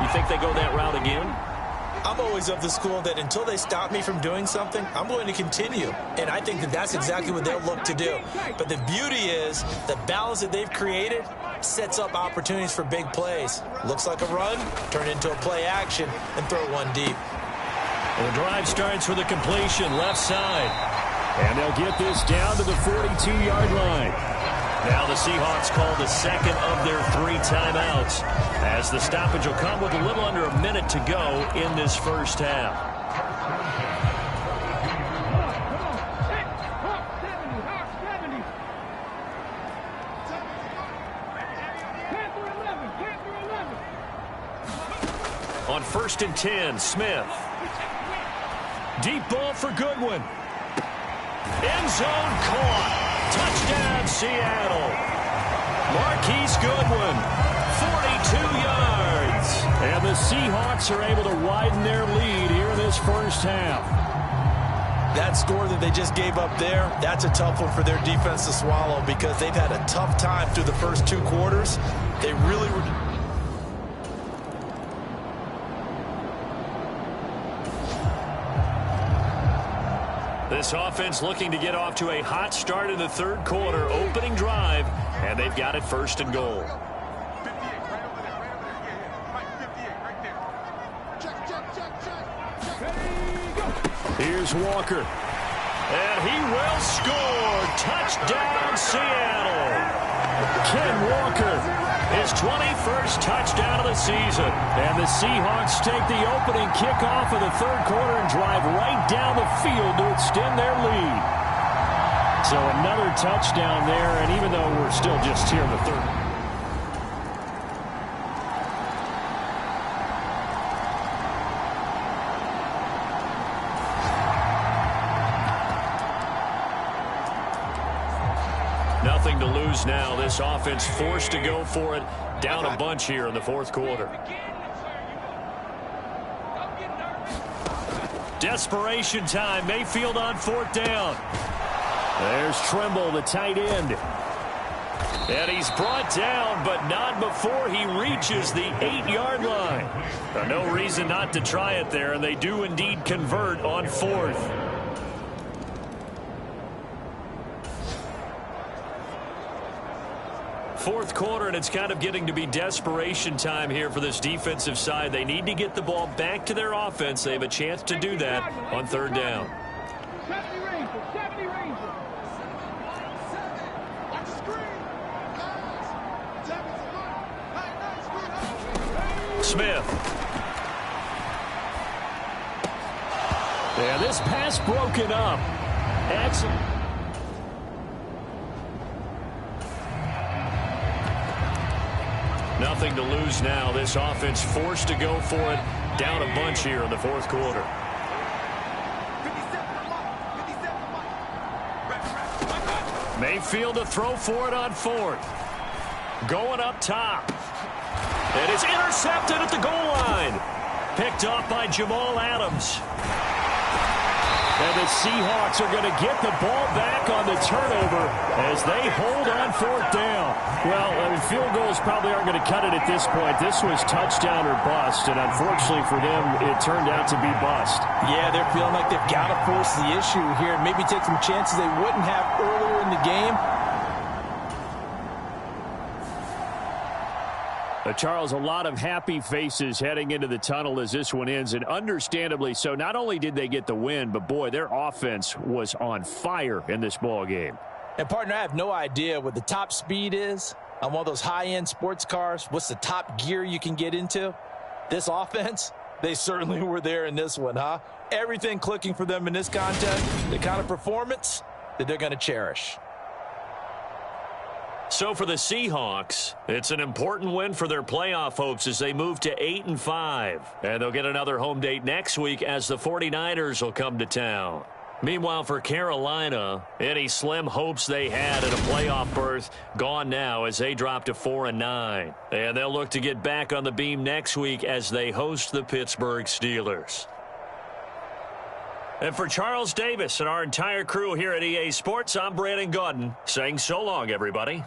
You think they go that route again? I'm always of the school that until they stop me from doing something, I'm going to continue. And I think that that's exactly what they'll look to do. But the beauty is the balance that they've created sets up opportunities for big plays. Looks like a run, turn into a play action, and throw one deep. And the drive starts with a completion left side. And they'll get this down to the 42-yard line. Now the Seahawks call the 2nd of their 3 timeouts, as the stoppage will come with a little under a minute to go in this first half. On 1st and 10, Smith. Deep ball for Goodwin. End zone caught. Touchdown, Seattle. Marquise Goodwin, 42 yards. And the Seahawks are able to widen their lead here in this first half. That score that they just gave up there, that's a tough one for their defense to swallow because they've had a tough time through the first 2 quarters. They really were... This offense looking to get off to a hot start in the 3rd quarter, opening drive, and they've got it 1st and goal. Here's Walker, and he will score. Touchdown, Seattle. Ken Walker, his 21st touchdown of the season. And the Seahawks take the opening kickoff of the 3rd quarter and drive right down the field to extend their lead. So another touchdown there, and even though we're still just here in the 3rd. Nothing to lose now. This offense forced to go for it. Down a bunch here in the 4th quarter. Desperation time. Mayfield on 4th down. There's Trimble, the tight end. And he's brought down, but not before he reaches the 8-yard line. No reason not to try it there, and they do indeed convert on 4th. Fourth quarter, and it's kind of getting to be desperation time here for this defensive side. They need to get the ball back to their offense. They have a chance to do that on 3rd down. Smith. And this pass broken up. Excellent. Nothing to lose now. This offense forced to go for it. Down a bunch here in the 4th quarter. Mayfield to throw for it on 4th. Going up top. And it's intercepted at the goal line. Picked off by Jamal Adams. And the Seahawks are going to get the ball back on the turnover as they hold on 4th down. Well, I mean, field goals probably aren't going to cut it at this point. This was touchdown or bust, and unfortunately for them, it turned out to be bust. Yeah, they're feeling like they've got to force the issue here and maybe take some chances they wouldn't have earlier in the game. Charles, a lot of happy faces heading into the tunnel as this one ends, and understandably so. Not only did they get the win, but, boy, their offense was on fire in this ball game. And, partner, I have no idea what the top speed is on one of those high-end sports cars. What's the top gear you can get into? This offense, they certainly were there in this one, huh? Everything clicking for them in this contest, the kind of performance that they're going to cherish. So for the Seahawks, it's an important win for their playoff hopes as they move to 8-5. And they'll get another home date next week as the 49ers will come to town. Meanwhile, for Carolina, any slim hopes they had at a playoff berth gone now as they drop to 4-9. And they'll look to get back on the beam next week as they host the Pittsburgh Steelers. And for Charles Davis and our entire crew here at EA Sports, I'm Brandon Gaudin saying so long, everybody.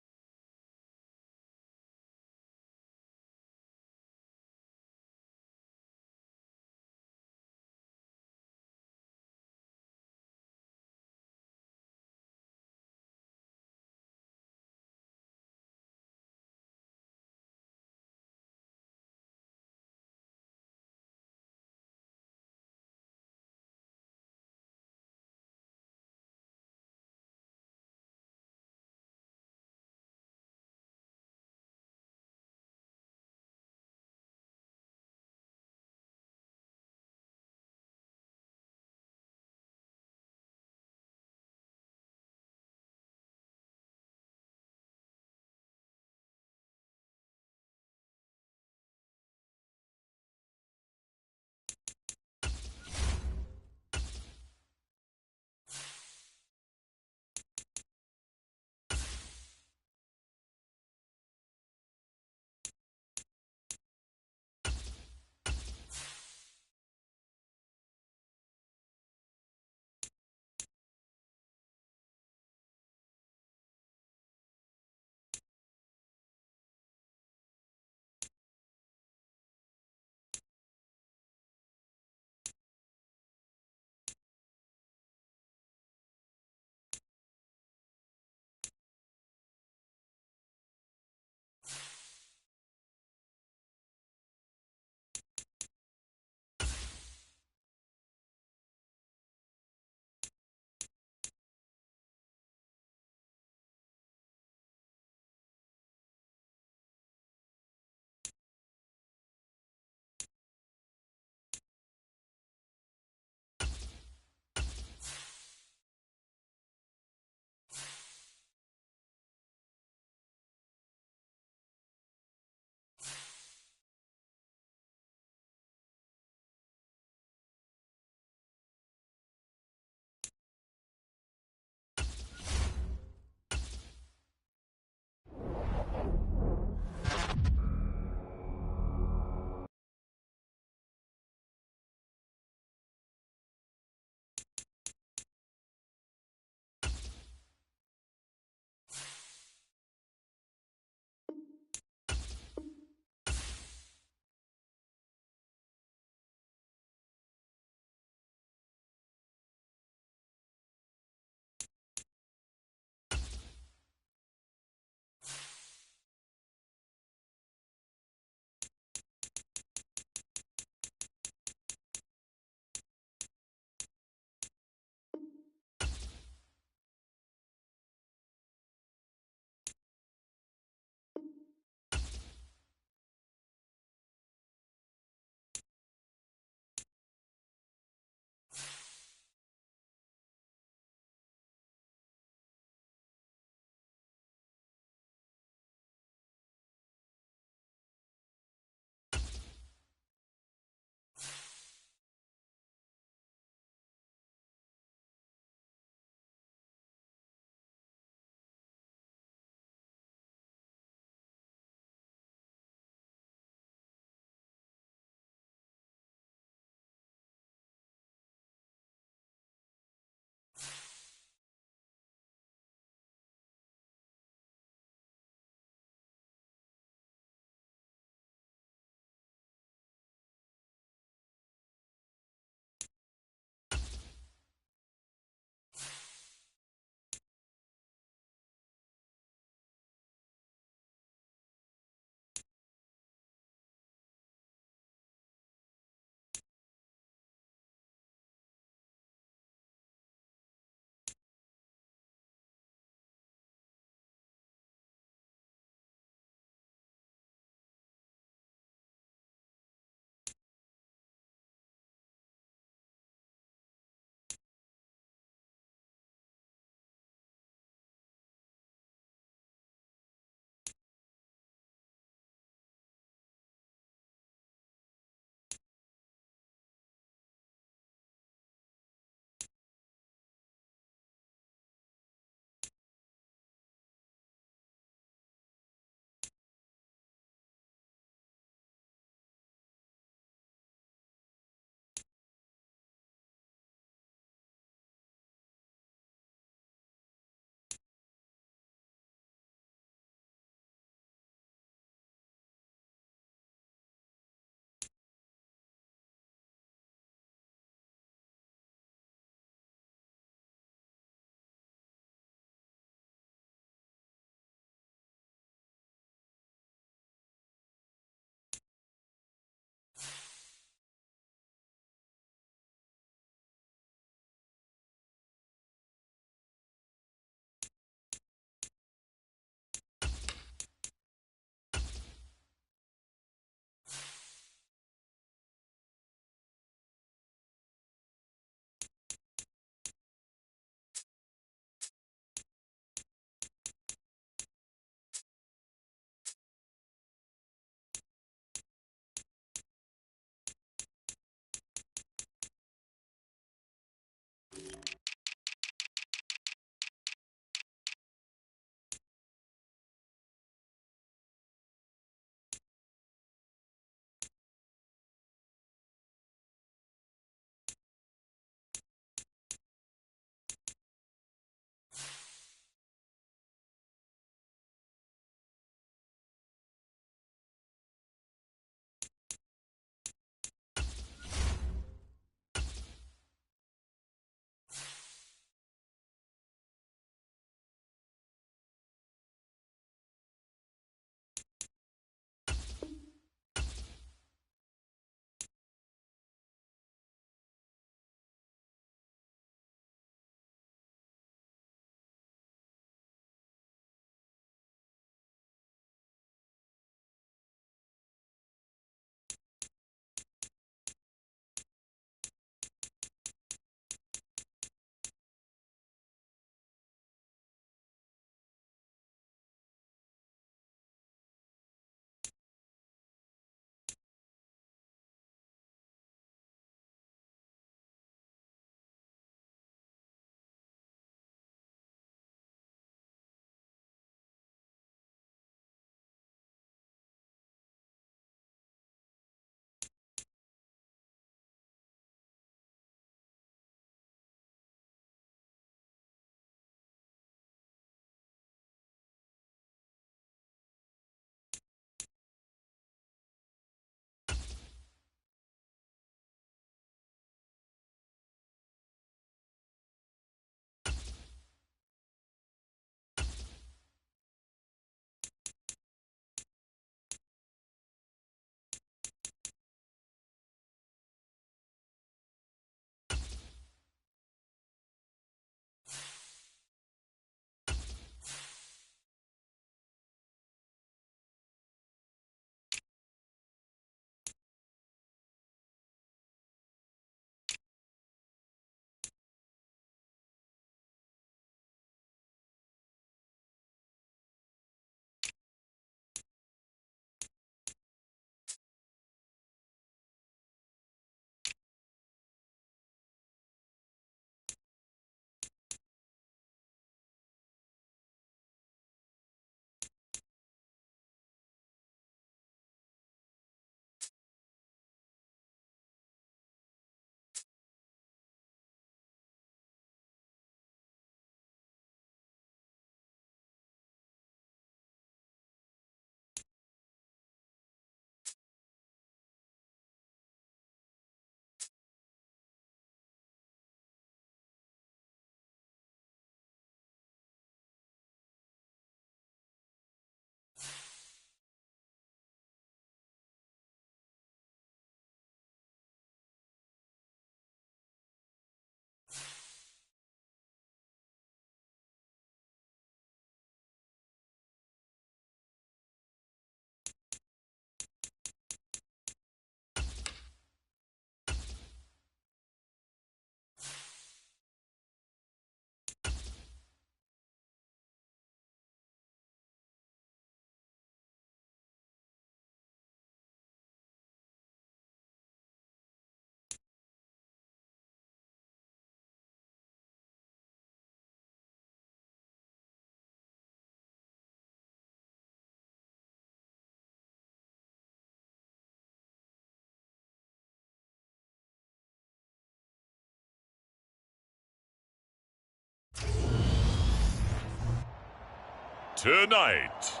Tonight,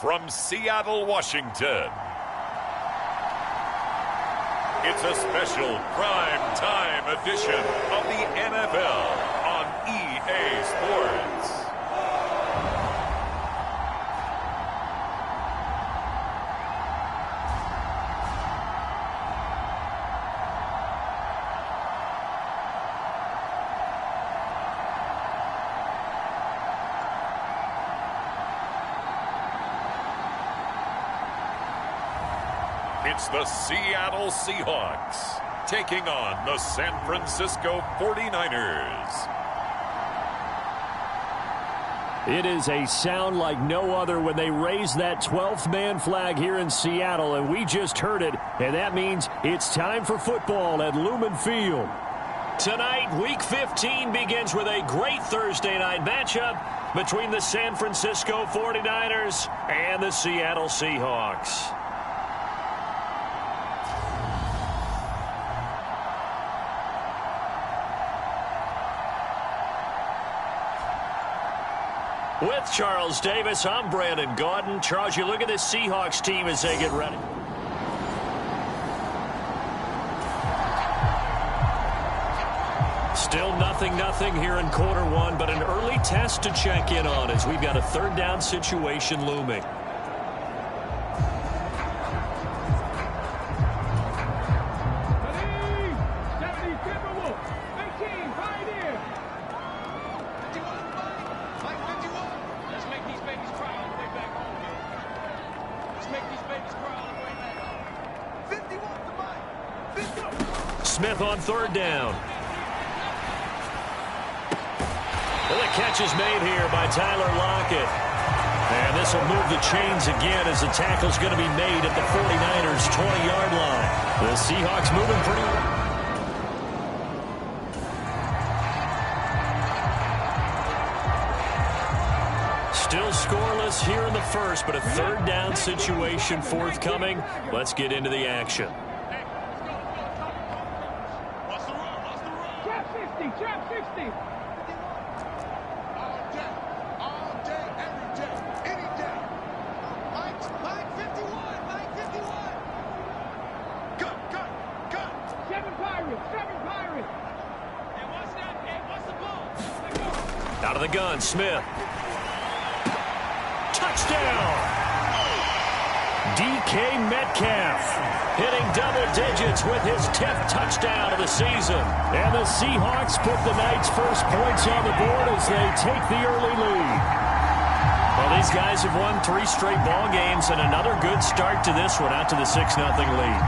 from Seattle, Washington, it's a special prime time edition of the NFL on EA Sports. It's the Seattle Seahawks taking on the San Francisco 49ers. It is a sound like no other when they raise that 12th man flag here in Seattle, and we just heard it, and that means it's time for football at Lumen Field. Tonight, Week 15 begins with a great Thursday night matchup between the San Francisco 49ers and the Seattle Seahawks. With Charles Davis, I'm Brandon Gaudin. Charles, you look at this Seahawks team as they get ready. Still 0-0 here in quarter one, but an early test to check in on as we've got a third down situation looming. Smith on third down. And the catch is made here by Tyler Lockett. And this will move the chains again as the tackle's going to be made at the 49ers' 20-yard line. The Seahawks moving pretty well. Still scoreless here in the first, but a third down situation forthcoming. Let's get into the action. Trap 60. All day, every day, any day. Line 51. Cut. 7 Pirates. And what's that? Hey, what's the ball? Out of the gun, Smith. Touchdown! DK Metcalf hitting double digits with his 10th touchdown of the season. And the Seahawks put the night's first points on the board as they take the early lead. Well, these guys have won 3 straight ball games and another good start to this one out to the 6-0 lead.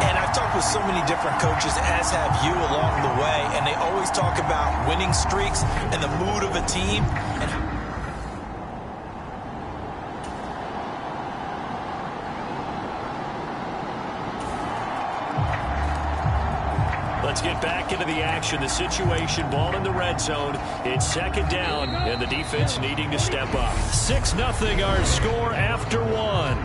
And I've talked with so many different coaches, as have you, along the way, and they always talk about winning streaks and the mood of a team. And let's get back into the action. The situation, ball in the red zone. It's second down, and the defense needing to step up. 6-0 our score after one.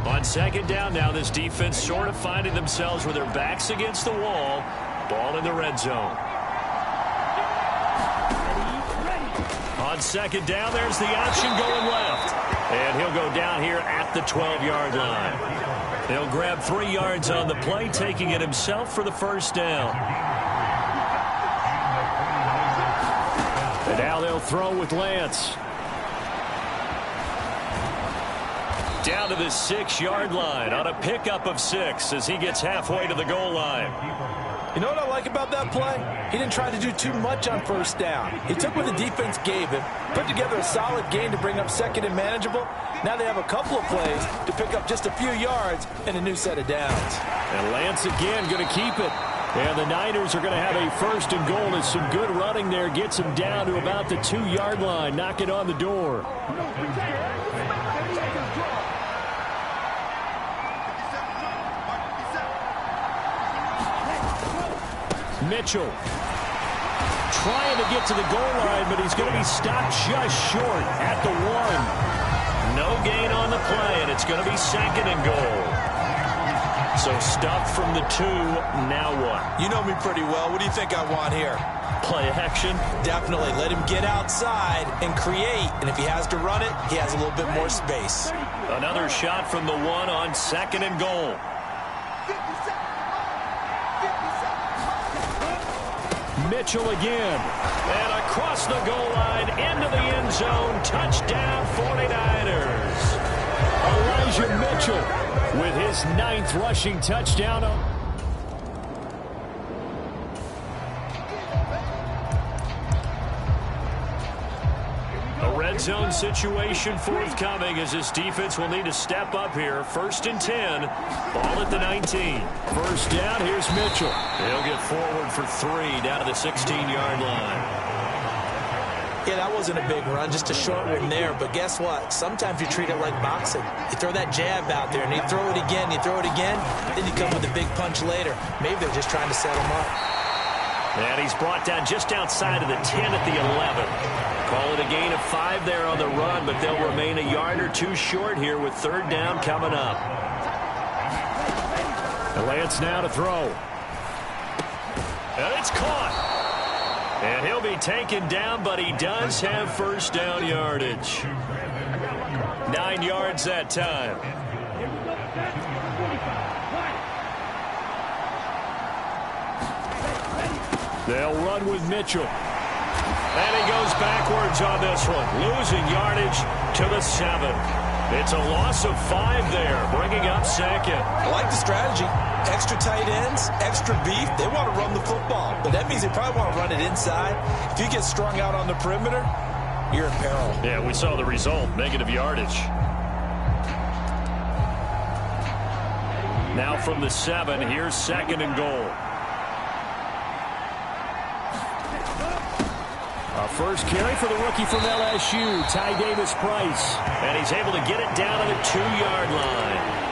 On second down now, this defense sort of finding themselves with their backs against the wall. Ball in the red zone. On second down, there's the option going left. And he'll go down here at the 12-yard line. He'll grab 3 yards on the play, taking it himself for the first down. And now they'll throw with Lance. Down to the 6-yard line on a pickup of 6 as he gets halfway to the goal line. you know what I like about that play? He didn't try to do too much on first down. He took what the defense gave him, put together a solid game to bring up second and manageable. Now they have a couple of plays to pick up just a few yards and a new set of downs. And Lance again going to keep it. And the Niners are going to have a first and goal as some good running there gets him down to about the 2-yard line, knocking on the door. Mitchell trying to get to the goal line, but he's going to be stopped just short at the 1. No gain on the play, and it's going to be second and goal. So stuffed from the 2, now what? You know me pretty well. What do you think I want here? Play action? Definitely. Let him get outside and create. And if he has to run it, he has a little bit more space. Another shot from the 1 on 2nd and goal. Mitchell again. And across the goal line into the end zone. Touchdown 49ers. Elijah Mitchell with his 9th rushing touchdown. A red zone situation forthcoming as this defense will need to step up here. 1st and 10. Ball at the 19. First down, here's Mitchell. He'll get forward for 3 down to the 16-yard line. Yeah, that wasn't a big run, just a short one there. But guess what? Sometimes you treat it like boxing. You throw that jab out there, and you throw it again, you throw it again, then you come with a big punch later. Maybe they're just trying to set him up. And he's brought down just outside of the 10 at the 11. Call it a gain of 5 there on the run, but they'll remain a yard or 2 short here with 3rd down coming up. Lance now to throw. And it's caught. And he'll be taken down, but he does have 1st down yardage. 9 yards that time. They'll run with Mitchell. And he goes backwards on this one, losing yardage to the 7. It's a loss of 5 there, bringing up 2nd. I like the strategy. Extra tight ends, extra beef. They want to run the football, but that means they probably want to run it inside. If you get strung out on the perimeter, you're in peril. Yeah, we saw the result, negative yardage. Now from the 7, here's 2nd and goal. A first carry for the rookie from LSU, Ty Davis-Price. And he's able to get it down to the 2-yard line.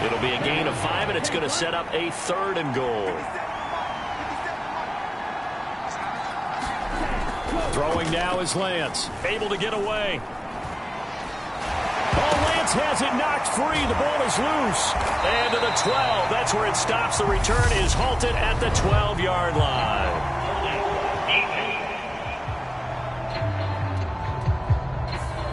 It'll be a gain of 5, and it's going to set up a 3rd and goal. Throwing now is Lance. Able to get away. Oh, Lance has it knocked free. The ball is loose. And to the 12. That's where it stops. The return is halted at the 12-yard line.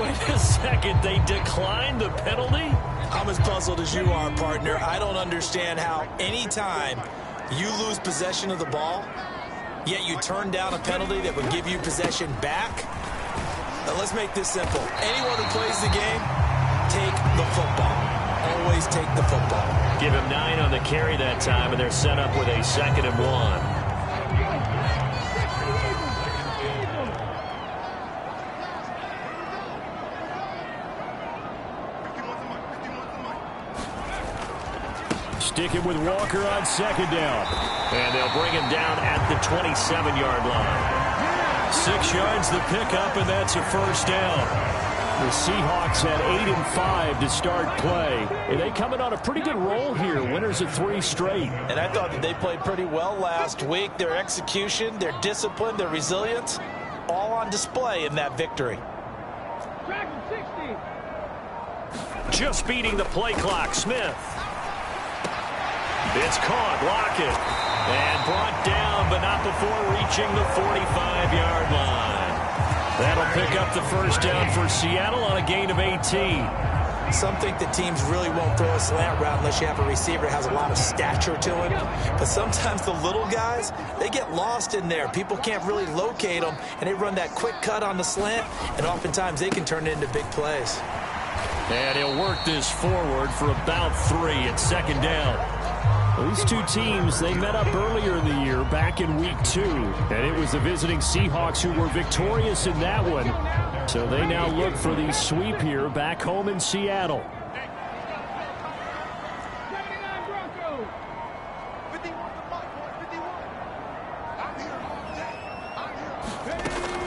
Wait a second. They declined the penalty? I'm as puzzled as you are, partner. I don't understand how anytime you lose possession of the ball, yet you turn down a penalty that would give you possession back. Now let's make this simple. Anyone who plays the game, take the football. Always take the football. Give him 9 on the carry that time, and they're set up with a 2nd and 1. Sticking with Walker on 2nd down. And they'll bring him down at the 27-yard line. 6 yards the pickup, and that's a 1st down. The Seahawks had 8 and 5 to start play. And they come in on a pretty good roll here. Winners of 3 straight. And I thought that they played pretty well last week. Their execution, their discipline, their resilience, all on display in that victory. Just beating the play clock, Smith. It's caught, Lockett, and brought down, but not before reaching the 45-yard line. That'll pick up the 1st down for Seattle on a gain of 18. Some think that teams really won't throw a slant route unless you have a receiver that has a lot of stature to him. But sometimes the little guys, they get lost in there. People can't really locate them, and they run that quick cut on the slant, and oftentimes they can turn it into big plays. And he'll work this forward for about 3 at 2nd down. These two teams, they met up earlier in the year, back in week 2. And it was the visiting Seahawks who were victorious in that one. So they now look for the sweep here back home in Seattle.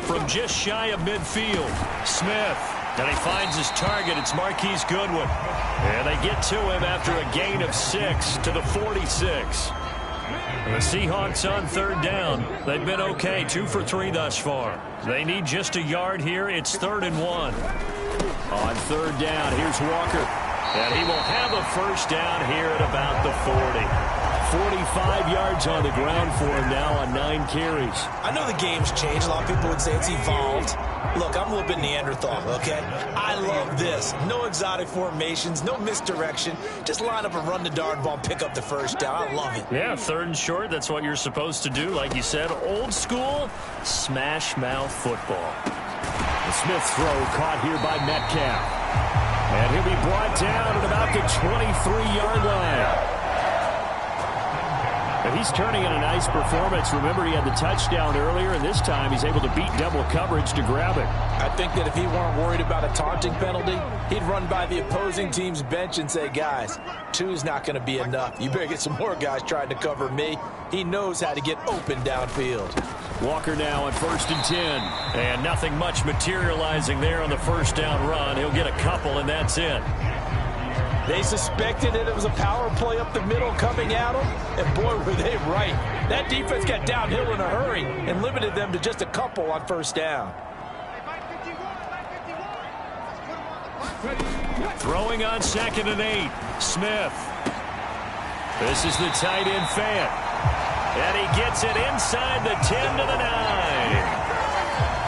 From just shy of midfield, Smith. And he finds his target. It's Marquise Goodwin. And they get to him after a gain of 6 to the 46. The Seahawks on 3rd down. They've been okay, 2 for 3 thus far. They need just a yard here. It's 3rd and 1. On 3rd down, here's Walker. And he will have a first down here at about the 40. 45 yards on the ground for him now on 9 carries. I know the game's changed. A lot of people would say it's evolved. Look, I'm a little bit Neanderthal, okay? I love this. No exotic formations, no misdirection. Just line up and run the darn ball and pick up the first down. I love it. Yeah, 3rd and short, that's what you're supposed to do. Like you said, old school, smash mouth football. The Smith throw caught here by Metcalf. And he'll be brought down at about the 23-yard line. But he's turning in a nice performance. Remember, he had the touchdown earlier, and this time he's able to beat double coverage to grab it. I think that if he weren't worried about a taunting penalty, he'd run by the opposing team's bench and say, guys, 2's not going to be enough. You better get some more guys trying to cover me. He knows how to get open downfield. Walker now on 1st and 10. And nothing much materializing there on the first down run. He'll get a couple, and that's it. They suspected that it was a power play up the middle coming at them, and boy, were they right. That defense got downhill in a hurry and limited them to just a couple on first down. Throwing on 2nd and 8. Smith. This is the tight end Fant. And he gets it inside the 10 to the 9.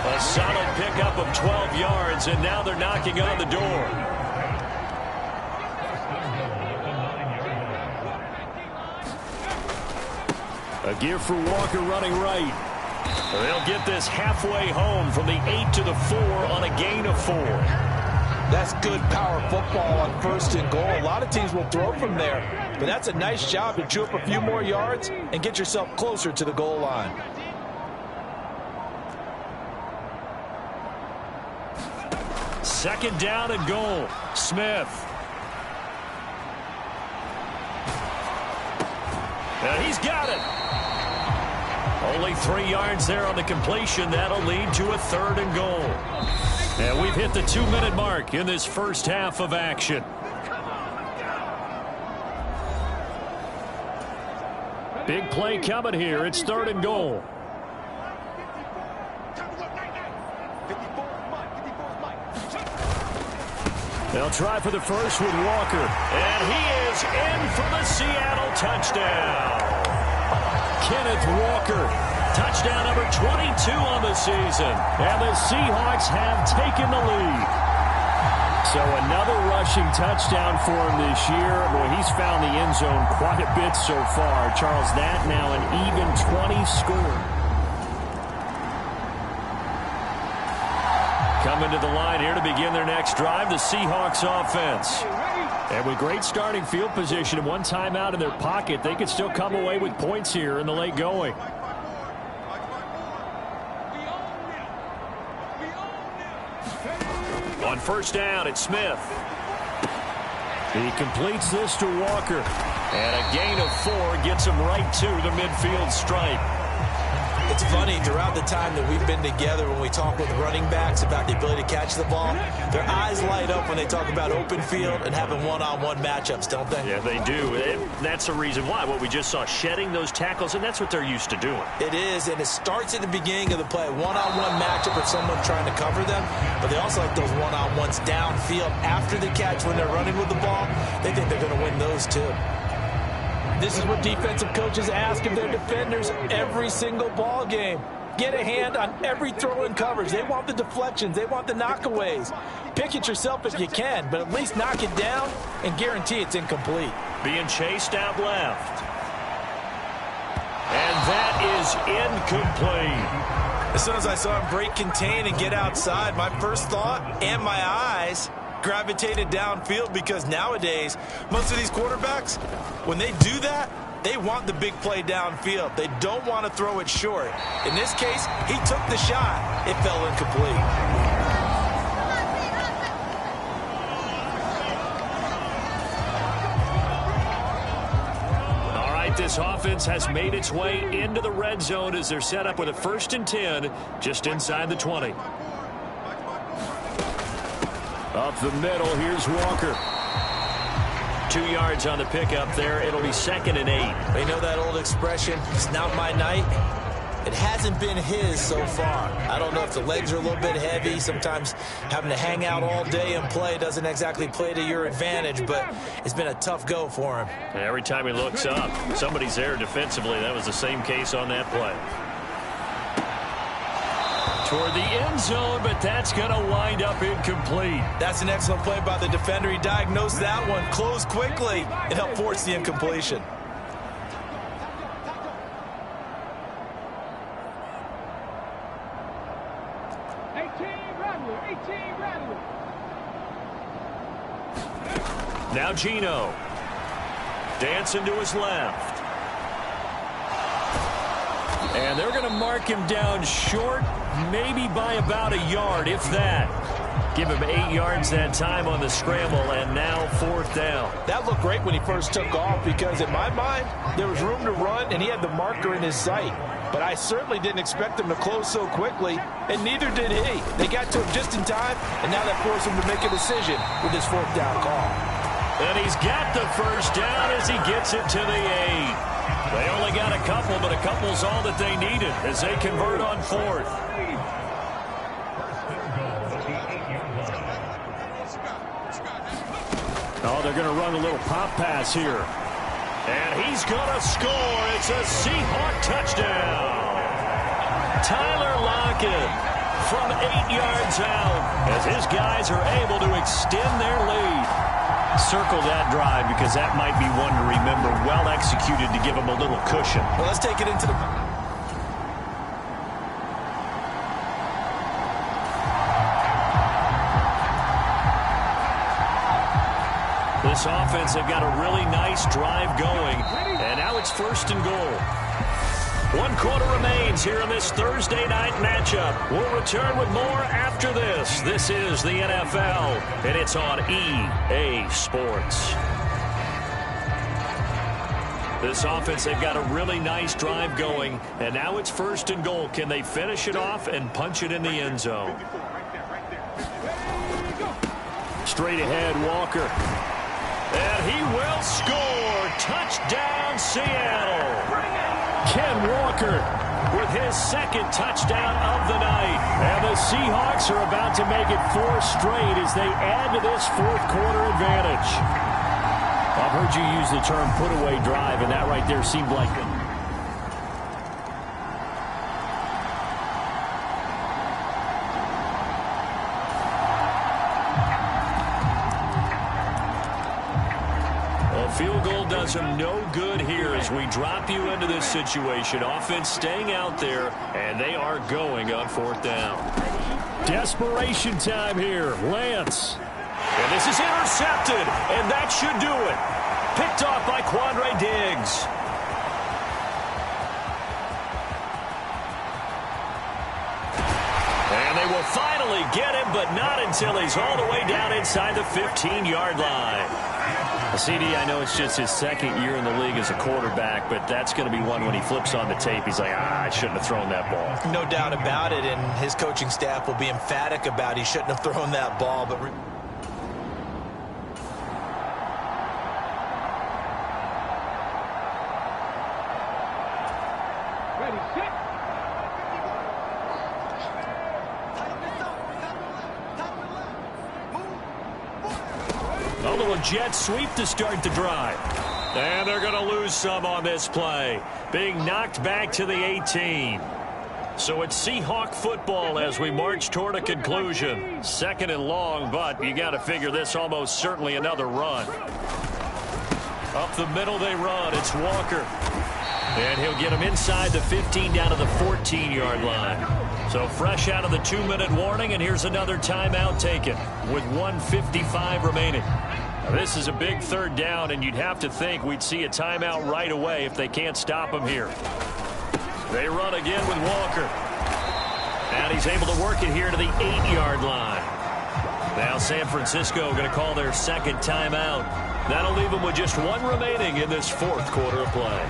A solid pickup of 12 yards, and now they're knocking on the door. A give for Walker running right. They'll get this halfway home from the 8 to the 4 on a gain of 4. That's good power football on 1st and goal. A lot of teams will throw from there, but that's a nice job to chew up a few more yards and get yourself closer to the goal line. Second down and goal. Smith. And he's got it. Only 3 yards there on the completion. That'll lead to a 3rd and goal. And we've hit the 2-minute mark in this first half of action. Big play coming here. It's 3rd and goal. They'll try for the first with Walker. And he is in for the Seattle touchdown. Kenneth Walker. Touchdown number 22 on the season. And the Seahawks have taken the lead. So another rushing touchdown for him this year. Boy, he's found the end zone quite a bit so far. Charles, that now an even 20 score. Coming to the line here to begin their next drive, the Seahawks offense. And with great starting field position and one timeout in their pocket, they could still come away with points here in the late going. On first down, it's Smith. He completes this to Walker. And a gain of 4 gets him right to the midfield stripe. It's funny, throughout the time that we've been together, when we talk with running backs about the ability to catch the ball, their eyes light up when they talk about open field and having one-on-one matchups, don't they? Yeah, they do. That's the reason why. What we just saw, shedding those tackles, and that's what they're used to doing. It is, and it starts at the beginning of the play. One-on-one matchup with someone trying to cover them, but they also like those one-on-ones downfield after the catch when they're running with the ball. They think they're going to win those too. This is what defensive coaches ask of their defenders every single ball game. Get a hand on every throw in coverage. They want the deflections. They want the knockaways. Pick it yourself if you can, but at least knock it down and guarantee it's incomplete. Being chased out left. And that is incomplete. As soon as I saw him break contain and get outside, my first thought and my eyes gravitated downfield, because nowadays most of these quarterbacks, when they do that, they want the big play downfield. They don't want to throw it short. In this case, he took the shot. It fell incomplete. All right, this offense has made its way into the red zone as they're set up with a 1st and 10 just inside the 20. Up the middle, here's Walker. 2 yards on the pickup there. It'll be 2nd and 8. You know that old expression, it's not my night. It it hasn't been his so far. I don't know if the legs are a little bit heavy. Sometimes having to hang out all day and play doesn't exactly play to your advantage, but it's been a tough go for him. And every time he looks up, somebody's there defensively. That was the same case on that play. Toward the end zone, but that's going to wind up incomplete. That's an excellent play by the defender. He diagnosed that one, closed quickly, and helped force the incompletion. Now Gino. Dancing to his left. And they're going to mark him down short, maybe by about a yard, if that. Give him 8 yards that time on the scramble, and now 4th down. That looked great when he first took off because, in my mind, there was room to run, and he had the marker in his sight. But I certainly didn't expect him to close so quickly, and neither did he. They got to him just in time, and now that forced him to make a decision with his 4th down call. And he's got the first down as he gets it to the 8. They only got a couple, but a couple's all that they needed as they convert on 4th. Oh, they're going to run a little pop pass here. And he's going to score. It's a Seahawk touchdown. Tyler Lockett from 8 yards out as his guys are able to extend their lead. Circle that drive because that might be one to remember. Well executed to give him a little cushion. Well, let's take it into the... This offense, they've got a really nice drive going. And now it's 1st and goal. 1 quarter remains here in this Thursday night matchup. We'll return with more after this. This is the NFL, and it's on EA Sports. This offense, they've got a really nice drive going, and now it's 1st and goal. Can they finish it off and punch it in the end zone? Straight ahead, Walker. And he will score. Touchdown, Seattle. Ken Walker with his 2nd touchdown of the night. And the Seahawks are about to make it 4 straight as they add to this 4th quarter advantage. I've heard you use the term put-away drive, and that right there seemed like it. Field goal does him no good here as we drop you into this situation. Offense staying out there, and they are going on 4th down. Desperation time here. Lance. And this is intercepted, and that should do it. Picked off by Quandre Diggs. And they will finally get him, but not until he's all the way down inside the 15-yard line. CD, I know it's just his 2nd year in the league as a quarterback, but that's going to be one when he flips on the tape. He's like, I shouldn't have thrown that ball. No doubt about it, and his coaching staff will be emphatic about he shouldn't have thrown that ball. But a little jet sweep to start the drive. And they're going to lose some on this play. Being knocked back to the 18. So it's Seahawk football as we march toward a conclusion. 2nd and long, but you got to figure this almost certainly another run. Up the middle they run. It's Walker. And he'll get him inside the 15 down to the 14-yard line. So fresh out of the 2-minute warning, and here's another timeout taken with 1:55 remaining. Now, this is a big 3rd down, and you'd have to think we'd see a timeout right away if they can't stop him here. They run again with Walker. And he's able to work it here to the 8-yard line. Now San Francisco going to call their 2nd timeout. That'll leave them with just 1 remaining in this 4th quarter of play.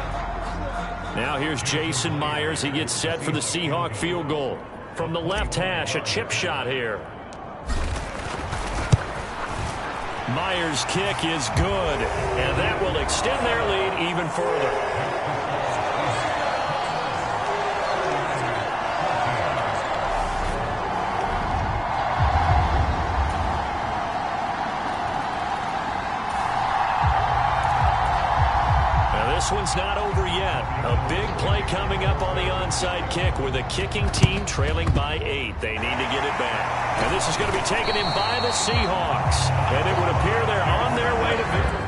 Now here's Jason Myers. He gets set for the Seahawk field goal. From the left hash, a chip shot here. Myers' kick is good, and that will extend their lead even further. one's not over yet. A big play coming up on the onside kick with a kicking team trailing by 8. They need to get it back. And this is going to be taken in by the Seahawks. And it would appear they're on their way to victory.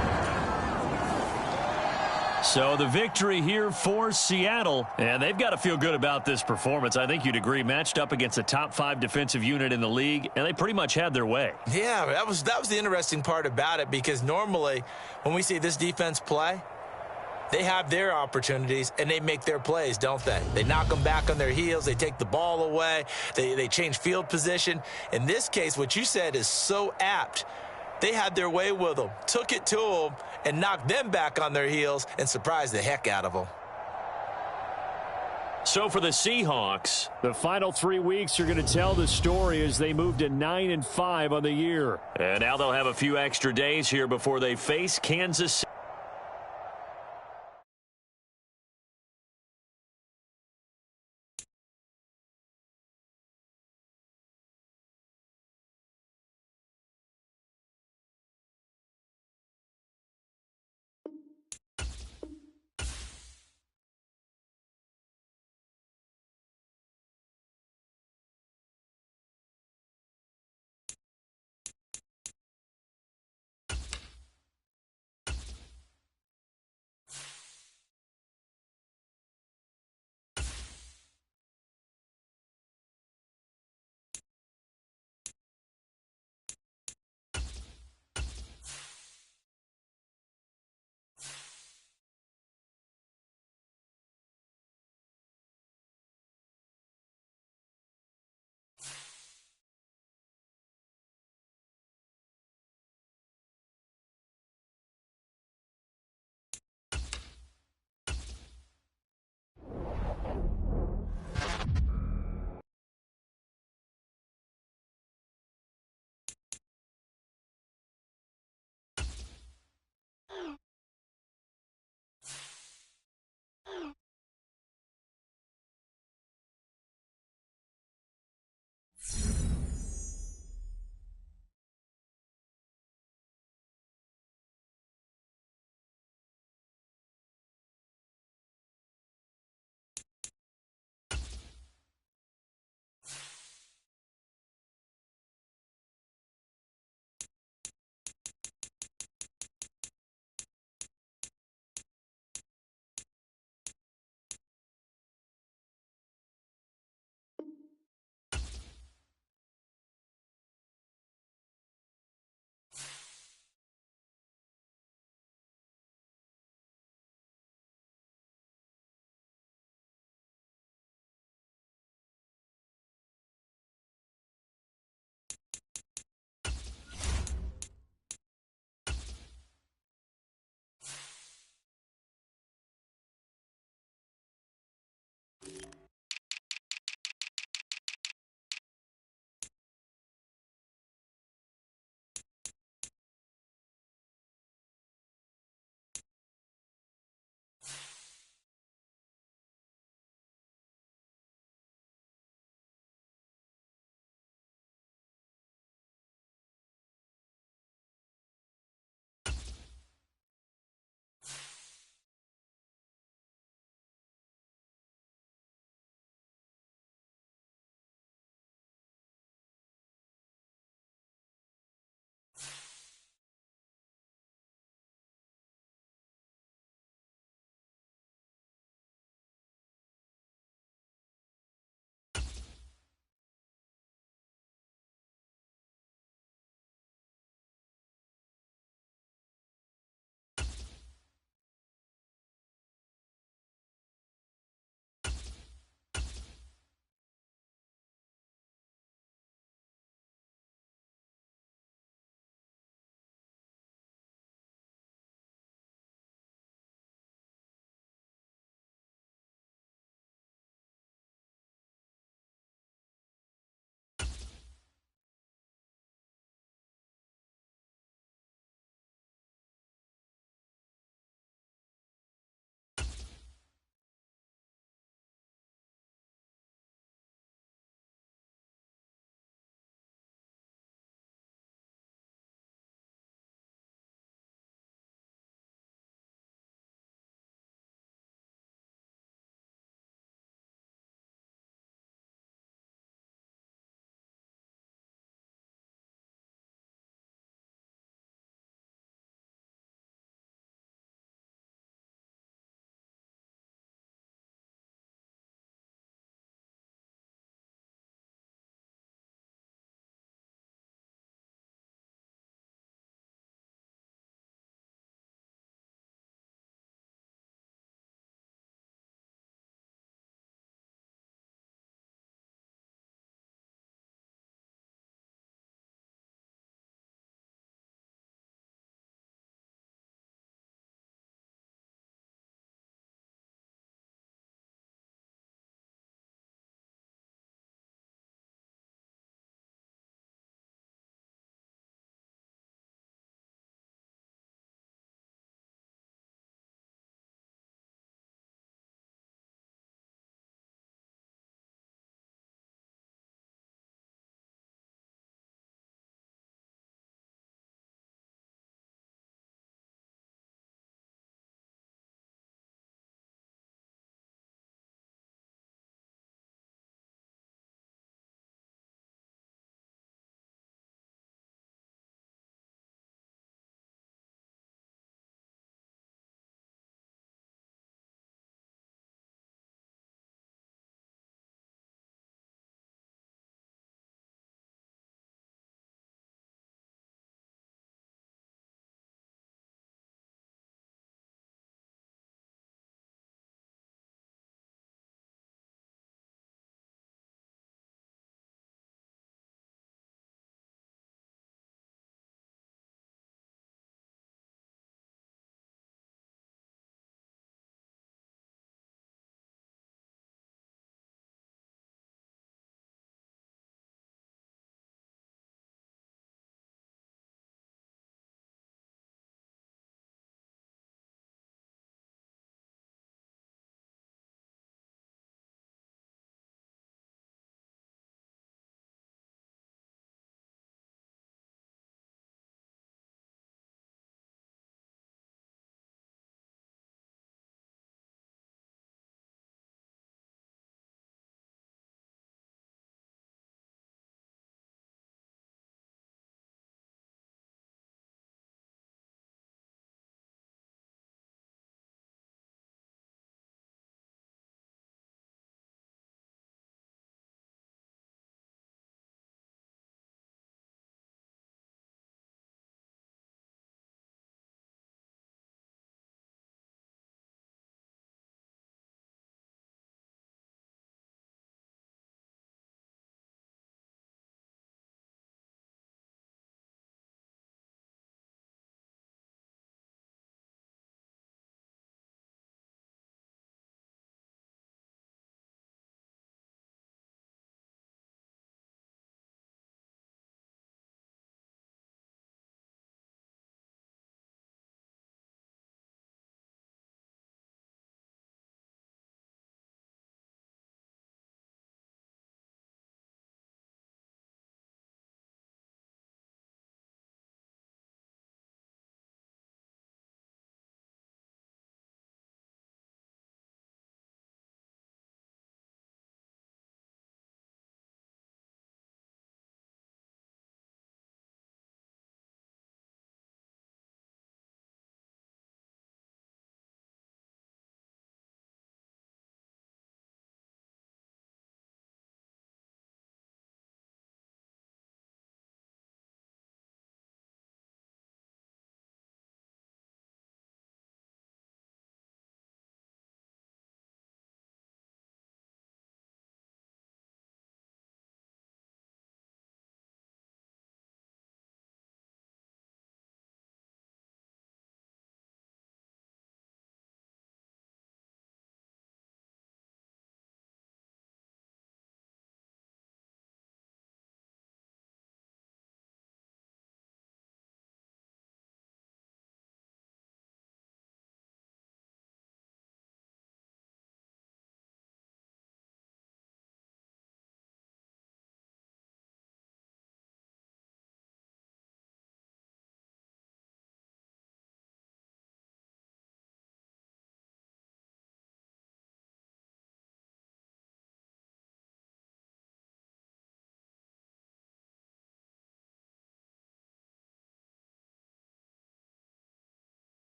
So the victory here for Seattle, and they've got to feel good about this performance. I think you'd agree, matched up against a top 5 defensive unit in the league, and they pretty much had their way. Yeah, that was the interesting part about it, because normally when we see this defense play, they have their opportunities and they make their plays, don't they? They knock them back on their heels. They take the ball away. They change field position. In this case, what you said is so apt. They had their way with them, took it to them, and knocked them back on their heels and surprised the heck out of them. So for the Seahawks, the final 3 weeks are going to tell the story as they move to 9-5 on the year. And now they'll have a few extra days here before they face Kansas City.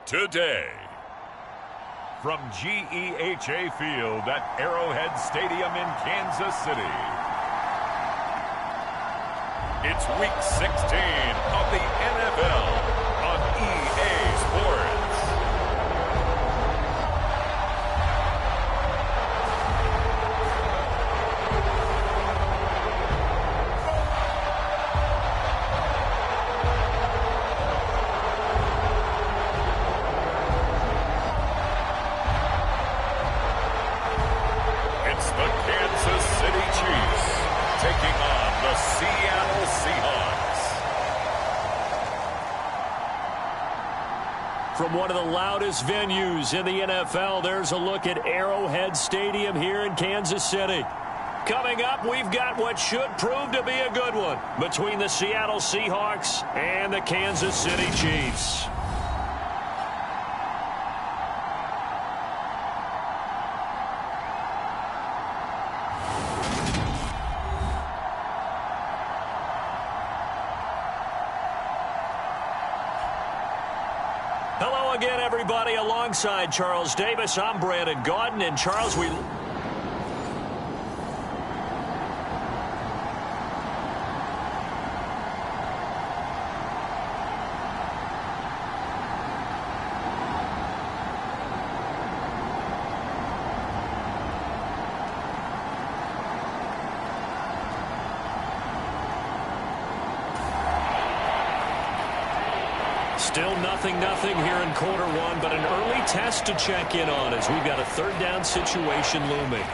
today. From GEHA Field at Arrowhead Stadium in Kansas City, it's Week 16 of the NFL on EA Sports. It's the Kansas City Chiefs taking on the Seattle Seahawks. From one of the loudest venues in the NFL, there's a look at Arrowhead Stadium here in Kansas City. Coming up, we've got what should prove to be a good one between the Seattle Seahawks and the Kansas City Chiefs. Hello again, everybody. Alongside Charles Davis, I'm Brandon Gaudin. And Charles, we... Still 0-0 here in quarter one, but an early test to check in on as we've got a third down situation looming.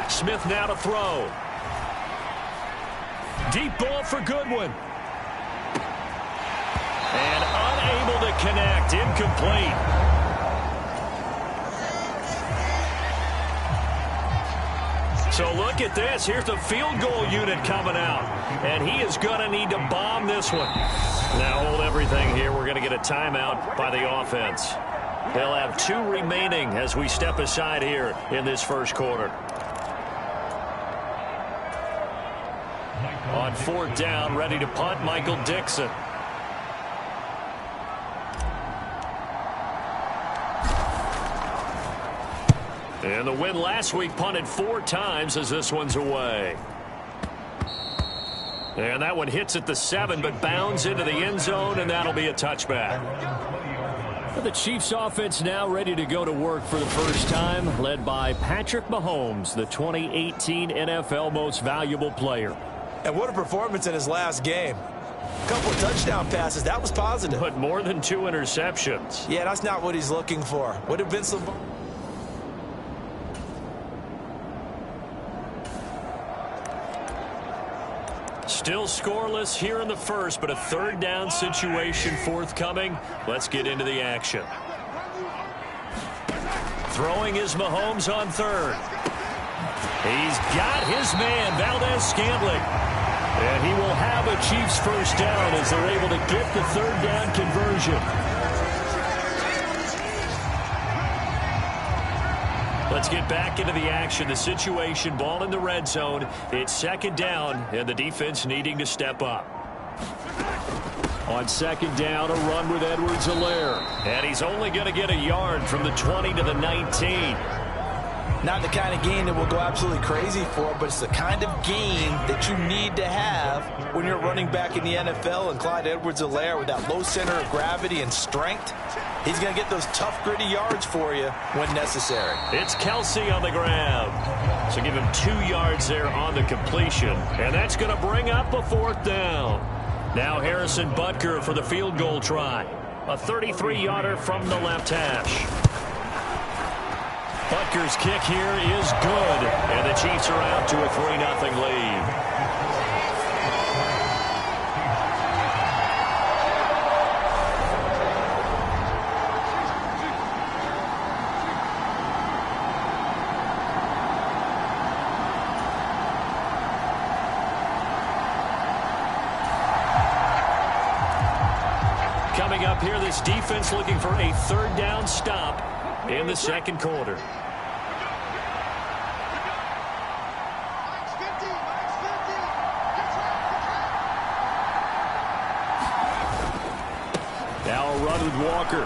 Smith now to throw. Deep ball for Goodwin. And unable to connect. Incomplete. So look at this. Here's the field goal unit coming out. And he is going to need to bomb this one. Now hold everything here. We're going to get a timeout by the offense. They'll have 2 remaining as we step aside here in this first quarter. On 4th down, ready to punt, Michael Dixon. And the win last week punted 4 times as this one's away. And that one hits at the 7, but bounds into the end zone, and that'll be a touchback. The Chiefs offense now ready to go to work for the first time, led by Patrick Mahomes, the 2018 NFL Most Valuable Player. And what a performance in his last game. A couple of touchdown passes. That was positive. But more than 2 interceptions. Yeah, that's not what he's looking for. Would have been some... Still scoreless here in the first, but a third down situation forthcoming. Let's get into the action. Throwing is Mahomes on 3rd. He's got his man, Valdez-Scantling. And he will have a Chiefs first down as they're able to get the 3rd down conversion. Let's get back into the action. The situation, ball in the red zone. It's 2nd down, and the defense needing to step up. On 2nd down, a run with Edwards-Helaire. And he's only going to get a yard from the 20 to the 19. Not the kind of game that we'll go absolutely crazy for, but it's the kind of game that you need to have when you're running back in the NFL. And Clyde Edwards-Helaire, with that low center of gravity and strength, he's going to get those tough, gritty yards for you when necessary. It's Kelsey on the grab. So give him 2 yards there on the completion. And that's going to bring up a 4th down. Now Harrison Butker for the field goal try. A 33-yarder from the left hash. Butker's kick here is good, and the Chiefs are out to a 3-0 lead. coming up here. This defense looking for a third down stop in the second quarter. Now a run with Walker.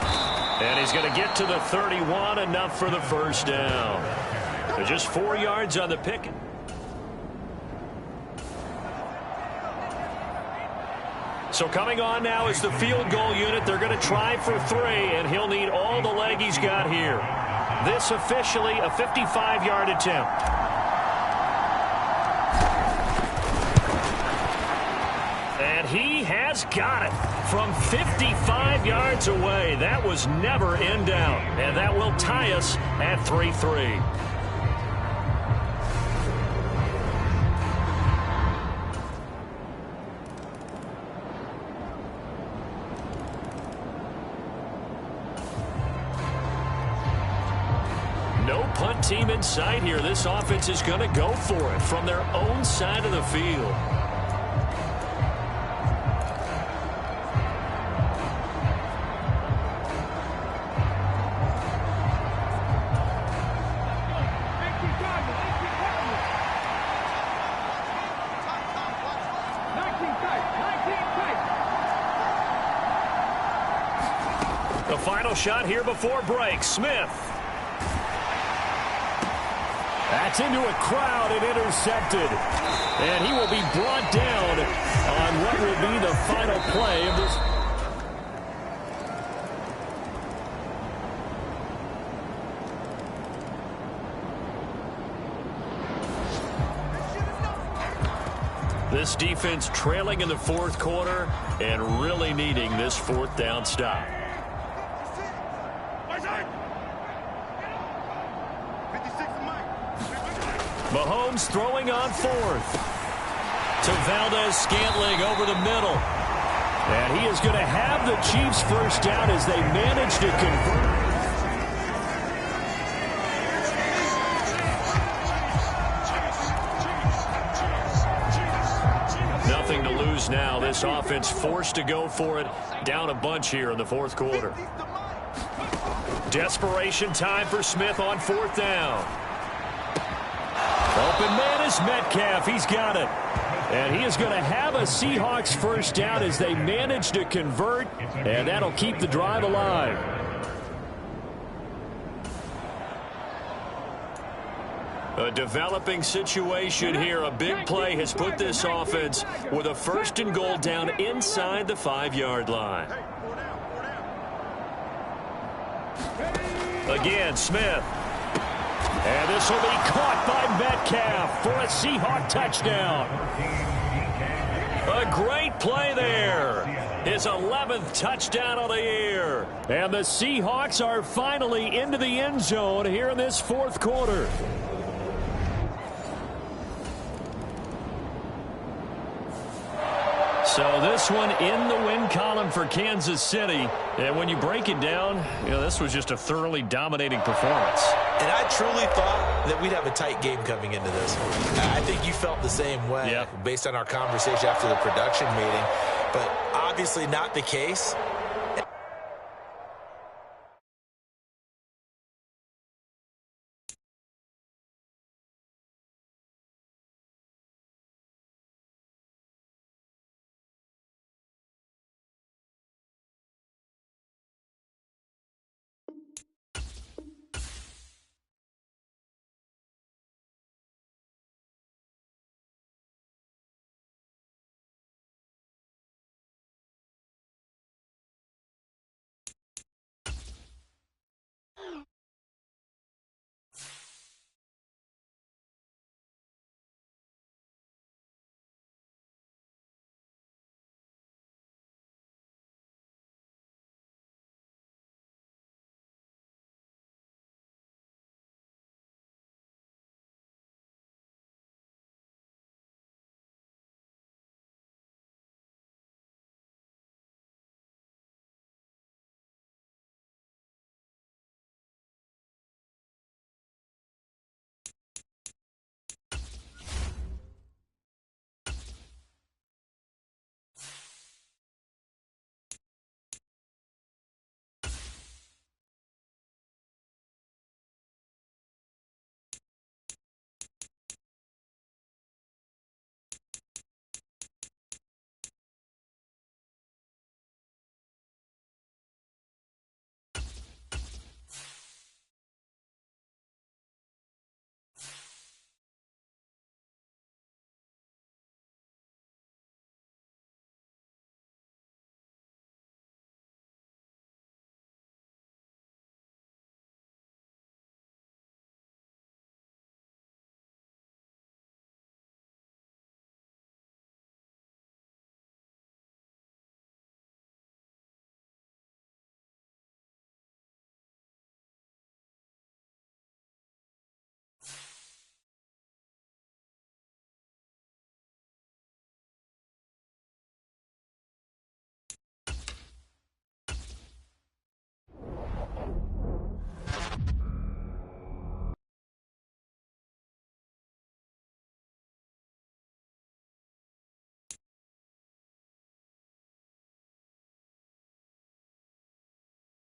And he's going to get to the 31, enough for the first down. So just 4 yards on the pick. So coming on now is the field goal unit. They're going to try for 3, and he'll need all the leg he's got here. This officially a 55-yard attempt. And he has got it from 55 yards away. That was never in doubt. And that will tie us at 3-3. No punt team in sight here. This offense is going to go for it from their own side of the field. The final shot here before break. Smith. That's into a crowd and intercepted. And he will be brought down on what will be the final play of this. This defense trailing in the fourth quarter and really needing this fourth down stop. Mahomes throwing on fourth. To Valdez-Scantling over the middle. And he is going to have the Chiefs first down as they manage to convert. Nothing to lose now. This offense forced to go for it. Down a bunch here in the fourth quarter. Desperation time for Smith on fourth down. Open man is Metcalf. He's got it. And he is going to have a Seahawks first down as they manage to convert. And that'll keep the drive alive. A developing situation here. A big play has put this offense with a first and goal down inside the 5-yard line. Again, Smith. And this will be caught by Metcalf for a Seahawk touchdown. A great play there. His 11th touchdown of the year. And the Seahawks are finally into the end zone here in this fourth quarter. So this one in the win column for Kansas City. And when you break it down, you know, this was just a thoroughly dominating performance. And I truly thought that we'd have a tight game coming into this. I think you felt the same way based on our conversation after the production meeting. But obviously not the case.